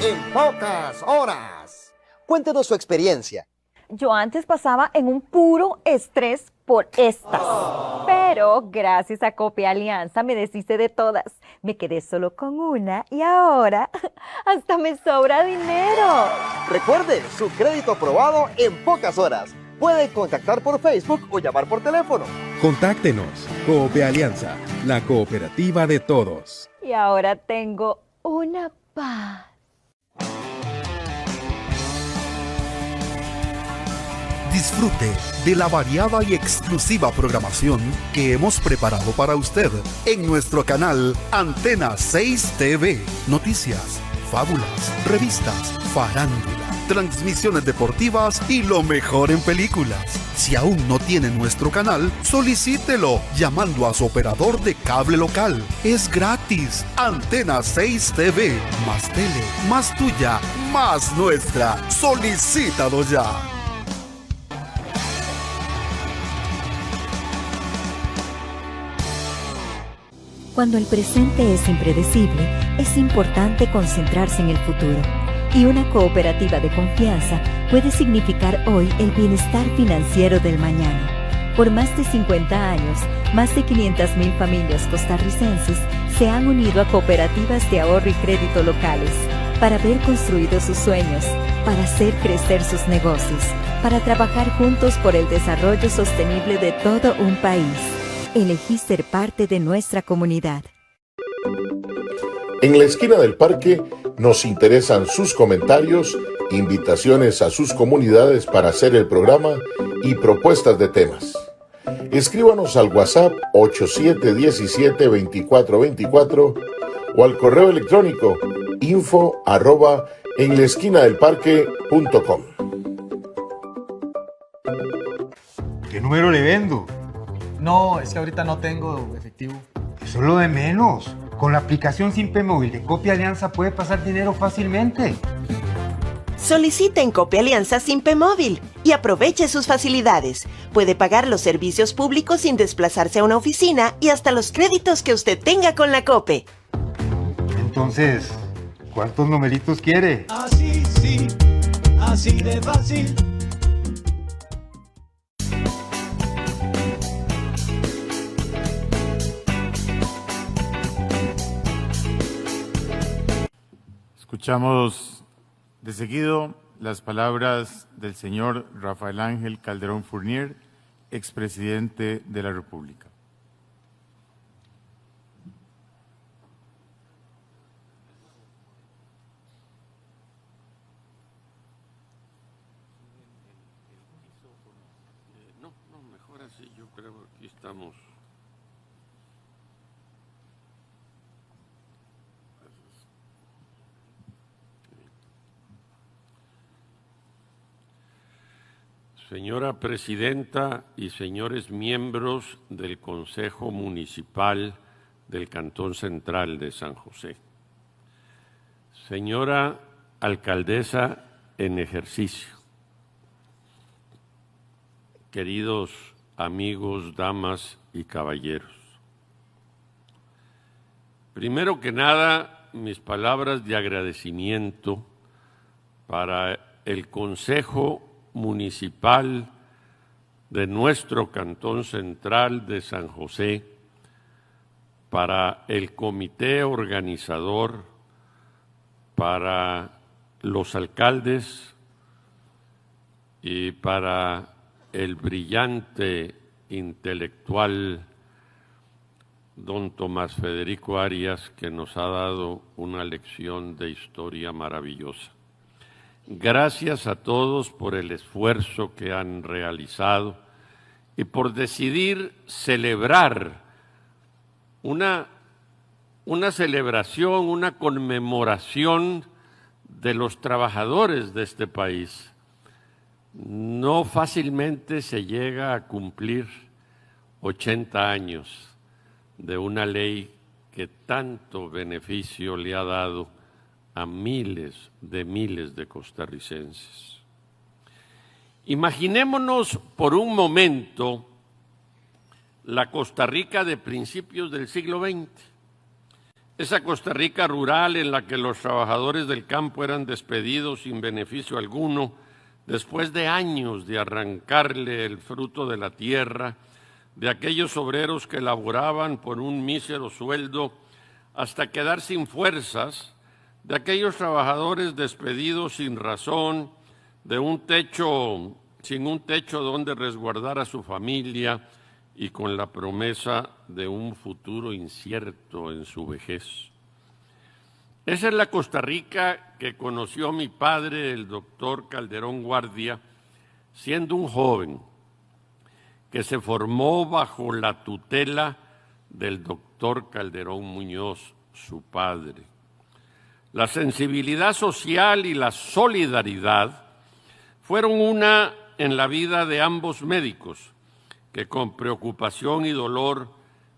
En pocas horas. Cuéntenos su experiencia. Yo antes pasaba en un puro estrés por estas. Pero gracias a Copia Alianza me deshice de todas. Me quedé solo con una y ahora hasta me sobra dinero. Recuerde, su crédito aprobado en pocas horas. Puede contactar por Facebook o llamar por teléfono. Contáctenos. Copia Alianza, la cooperativa de todos. Y ahora tengo una paz. Disfrute de la variada y exclusiva programación que hemos preparado para usted en nuestro canal Antena 6 TV. Noticias, fábulas, revistas, farándula, transmisiones deportivas y lo mejor en películas. Si aún no tiene nuestro canal, solicítelo llamando a su operador de cable local. Es gratis. Antena 6 TV. Más tele, más tuya, más nuestra. Solicítalo ya. Cuando el presente es impredecible, es importante concentrarse en el futuro. Y una cooperativa de confianza puede significar hoy el bienestar financiero del mañana. Por más de 50 años, más de 500,000 familias costarricenses se han unido a cooperativas de ahorro y crédito locales para ver construidos sus sueños, para hacer crecer sus negocios, para trabajar juntos por el desarrollo sostenible de todo un país. Elegí ser parte de nuestra comunidad. En la esquina del parque nos interesan sus comentarios, invitaciones a sus comunidades para hacer el programa y propuestas de temas. Escríbanos al WhatsApp 8717-2424 o al correo electrónico info@enlaesquinadelparque.com. ¿Qué número le vendo? No, es que ahorita no tengo efectivo. Eso es lo de menos. Con la aplicación Simpe Móvil de Copia Alianza puede pasar dinero fácilmente. Solicite en Copia Alianza Simpe Móvil y aproveche sus facilidades. Puede pagar los servicios públicos sin desplazarse a una oficina y hasta los créditos que usted tenga con la COPE. Entonces, ¿cuántos numeritos quiere? Así sí, así de fácil. Escuchamos de seguido las palabras del señor Rafael Ángel Calderón Fournier, expresidente de la República. No, mejor así, yo creo que aquí estamos. Señora Presidenta y señores miembros del Consejo Municipal del Cantón Central de San José. Señora Alcaldesa en ejercicio. Queridos amigos, damas y caballeros. Primero que nada, mis palabras de agradecimiento para el Consejo Municipal de nuestro Cantón Central de San José, para el comité organizador, para los alcaldes y para el brillante intelectual don Tomás Federico Arias, que nos ha dado una lección de historia maravillosa. Gracias a todos por el esfuerzo que han realizado y por decidir celebrar una celebración, una conmemoración de los trabajadores de este país. No fácilmente se llega a cumplir 80 años de una ley que tanto beneficio le ha dado a miles de costarricenses. Imaginémonos por un momento la Costa Rica de principios del siglo XX. Esa Costa Rica rural en la que los trabajadores del campo eran despedidos sin beneficio alguno, después de años de arrancarle el fruto de la tierra, de aquellos obreros que laboraban por un mísero sueldo hasta quedar sin fuerzas, de aquellos trabajadores despedidos sin razón, sin un techo donde resguardar a su familia y con la promesa de un futuro incierto en su vejez. Esa es la Costa Rica que conoció mi padre, el doctor Calderón Guardia, siendo un joven que se formó bajo la tutela del doctor Calderón Muñoz, su padre. La sensibilidad social y la solidaridad fueron una en la vida de ambos médicos, que con preocupación y dolor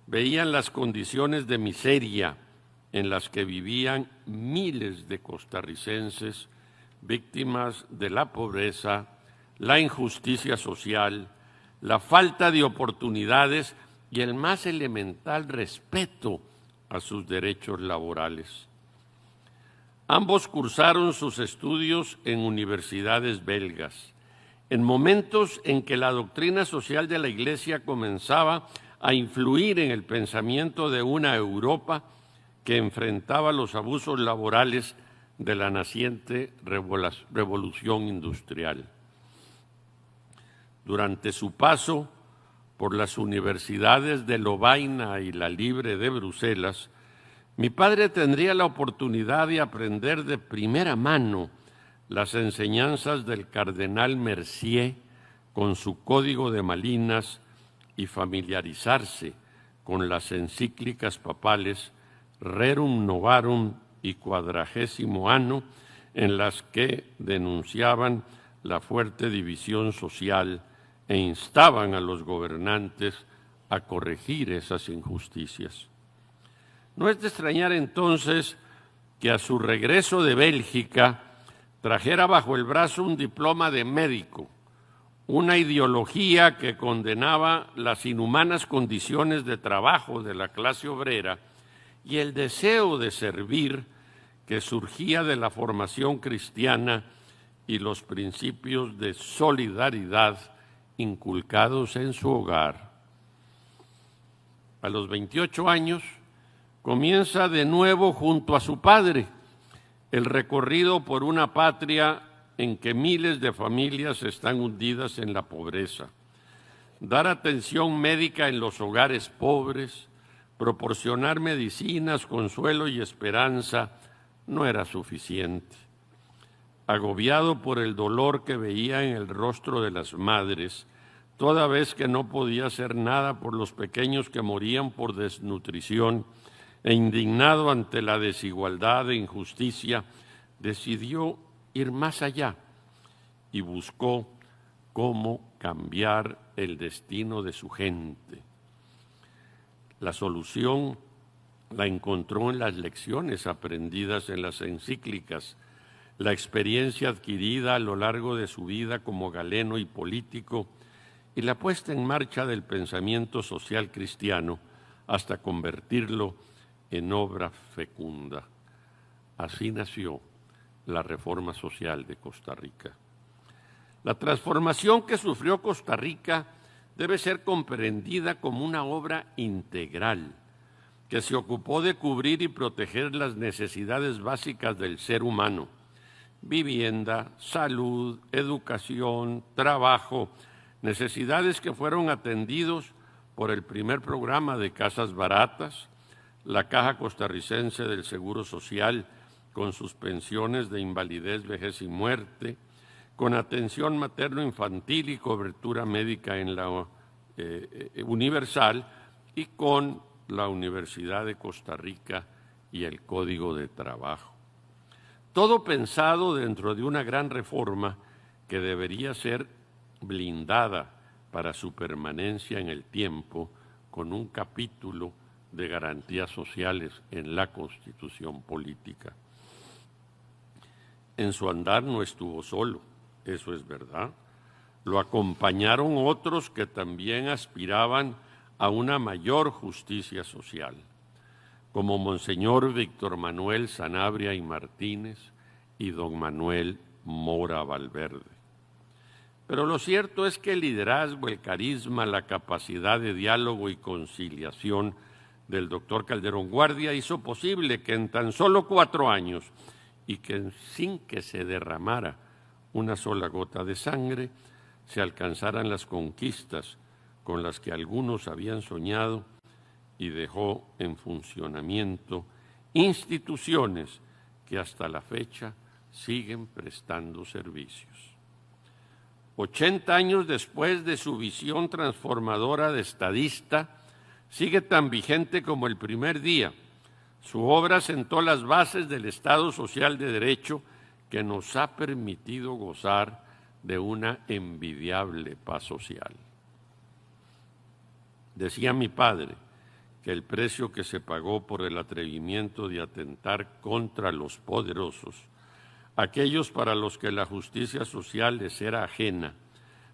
veían las condiciones de miseria en las que vivían miles de costarricenses víctimas de la pobreza, la injusticia social, la falta de oportunidades y el más elemental respeto a sus derechos laborales. Ambos cursaron sus estudios en universidades belgas, en momentos en que la doctrina social de la Iglesia comenzaba a influir en el pensamiento de una Europa que enfrentaba los abusos laborales de la naciente revolución industrial. Durante su paso por las universidades de Lovaina y la Libre de Bruselas, mi padre tendría la oportunidad de aprender de primera mano las enseñanzas del cardenal Mercier con su Código de Malinas y familiarizarse con las encíclicas papales Rerum Novarum y Quadragésimo Anno, en las que denunciaban la fuerte división social e instaban a los gobernantes a corregir esas injusticias. No es de extrañar entonces que a su regreso de Bélgica trajera bajo el brazo un diploma de médico, una ideología que condenaba las inhumanas condiciones de trabajo de la clase obrera y el deseo de servir que surgía de la formación cristiana y los principios de solidaridad inculcados en su hogar. A los 28 años comienza de nuevo junto a su padre el recorrido por una patria en que miles de familias están hundidas en la pobreza. Dar atención médica en los hogares pobres, proporcionar medicinas, consuelo y esperanza no era suficiente. Agobiado por el dolor que veía en el rostro de las madres, toda vez que no podía hacer nada por los pequeños que morían por desnutrición, e indignado ante la desigualdad e injusticia, decidió ir más allá y buscó cómo cambiar el destino de su gente. La solución la encontró en las lecciones aprendidas en las encíclicas, la experiencia adquirida a lo largo de su vida como galeno y político y la puesta en marcha del pensamiento social cristiano hasta convertirlo en obra fecunda. Así nació la reforma social de Costa Rica. La transformación que sufrió Costa Rica debe ser comprendida como una obra integral que se ocupó de cubrir y proteger las necesidades básicas del ser humano: vivienda, salud, educación, trabajo, necesidades que fueron atendidos por el primer programa de casas baratas, la Caja Costarricense del Seguro Social con sus pensiones de invalidez, vejez y muerte, con atención materno-infantil y cobertura médica en la universal, y con la Universidad de Costa Rica y el Código de Trabajo. Todo pensado dentro de una gran reforma que debería ser blindada para su permanencia en el tiempo, con un capítulo de garantías sociales en la Constitución política. En su andar no estuvo solo, eso es verdad. Lo acompañaron otros que también aspiraban a una mayor justicia social, como Monseñor Víctor Manuel Sanabria y Martínez y don Manuel Mora Valverde. Pero lo cierto es que el liderazgo, el carisma, la capacidad de diálogo y conciliación del doctor Calderón Guardia hizo posible que en tan solo 4 años y que sin que se derramara una sola gota de sangre, se alcanzaran las conquistas con las que algunos habían soñado y dejó en funcionamiento instituciones que hasta la fecha siguen prestando servicios. 80 años después de su visión transformadora de estadista, sigue tan vigente como el primer día. Su obra sentó las bases del Estado Social de Derecho que nos ha permitido gozar de una envidiable paz social. Decía mi padre que el precio que se pagó por el atrevimiento de atentar contra los poderosos, aquellos para los que la justicia social les era ajena,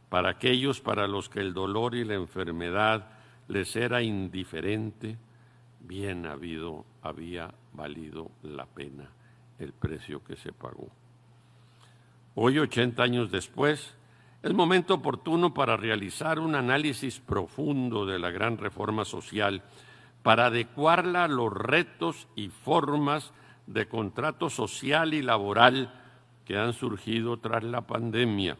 para aquellos para los que el dolor y la enfermedad les era indiferente, bien había valido la pena el precio que se pagó. Hoy, 80 años después, es momento oportuno para realizar un análisis profundo de la gran reforma social, para adecuarla a los retos y formas de contrato social y laboral que han surgido tras la pandemia.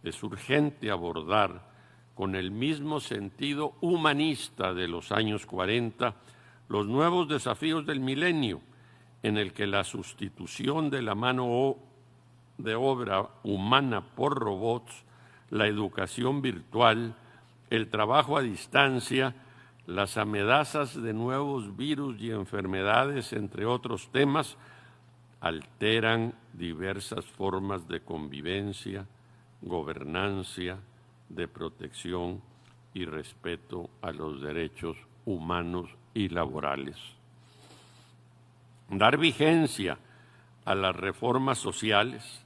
Es urgente abordar con el mismo sentido humanista de los años 40 los nuevos desafíos del milenio, en el que la sustitución de la mano de obra humana por robots, la educación virtual, el trabajo a distancia, las amenazas de nuevos virus y enfermedades, entre otros temas, alteran diversas formas de convivencia, gobernancia, de protección y respeto a los derechos humanos y laborales. Dar vigencia a las reformas sociales,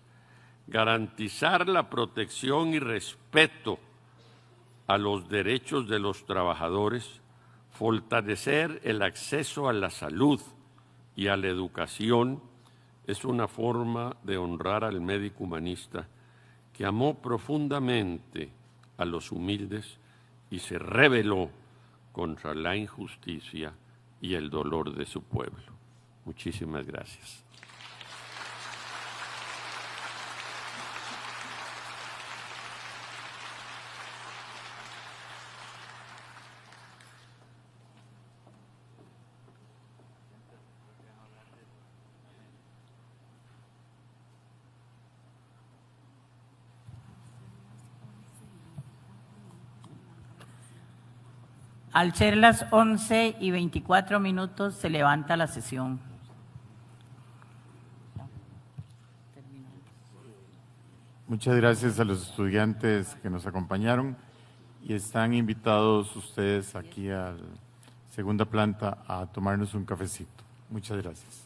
garantizar la protección y respeto a los derechos de los trabajadores, fortalecer el acceso a la salud y a la educación es una forma de honrar al médico humanista que amó profundamente a los humildes y se rebeló contra la injusticia y el dolor de su pueblo. Muchísimas gracias. Al ser las 11:24, se levanta la sesión. Muchas gracias a los estudiantes que nos acompañaron y están invitados ustedes aquí a la segunda planta a tomarnos un cafecito. Muchas gracias.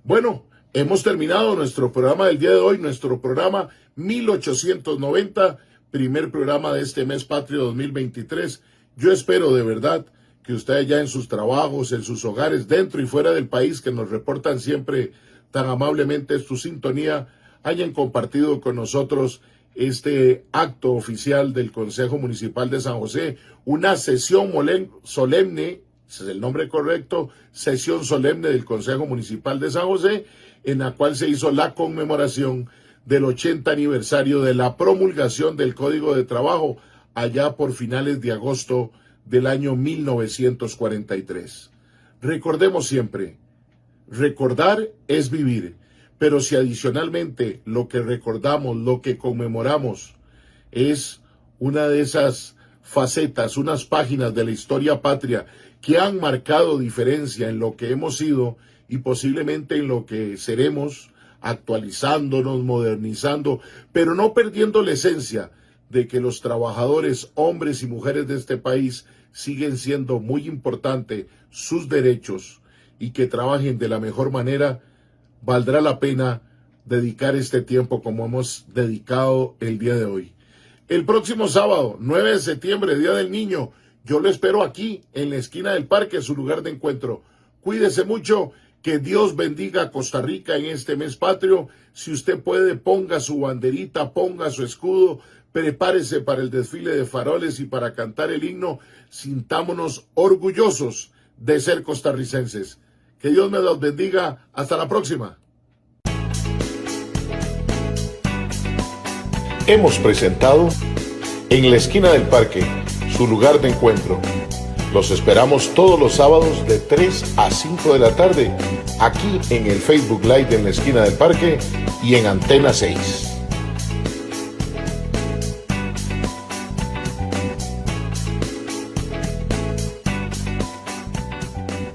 Bueno, hemos terminado nuestro programa del día de hoy, nuestro programa 1890, primer programa de este mes patrio 2023. Yo espero de verdad que ustedes ya en sus trabajos, en sus hogares, dentro y fuera del país, que nos reportan siempre tan amablemente su sintonía, hayan compartido con nosotros este acto oficial del Consejo Municipal de San José, una sesión solemne, ese es el nombre correcto, sesión solemne del Consejo Municipal de San José, en la cual se hizo la conmemoración del 80 aniversario de la promulgación del Código de Trabajo allá por finales de agosto del año 1943. Recordemos siempre, recordar es vivir, pero si adicionalmente lo que recordamos, lo que conmemoramos es una de esas facetas, unas páginas de la historia patria que han marcado diferencia en lo que hemos sido y posiblemente en lo que seremos, actualizándonos, modernizando, pero no perdiendo la esencia de que los trabajadores, hombres y mujeres de este país, siguen siendo muy importantes sus derechos y que trabajen de la mejor manera, valdrá la pena dedicar este tiempo como hemos dedicado el día de hoy. El próximo sábado, 9 de septiembre, Día del Niño, yo lo espero aquí, en la esquina del parque, su lugar de encuentro. Cuídese mucho, que Dios bendiga a Costa Rica en este mes patrio. Si usted puede, ponga su banderita, ponga su escudo, prepárese para el desfile de faroles y para cantar el himno. Sintámonos orgullosos de ser costarricenses. Que Dios me los bendiga. Hasta la próxima. Hemos presentado En la esquina del parque, su lugar de encuentro. Los esperamos todos los sábados de 3 a 5 de la tarde, aquí en el Facebook Live de En la esquina del parque y en Antena 6.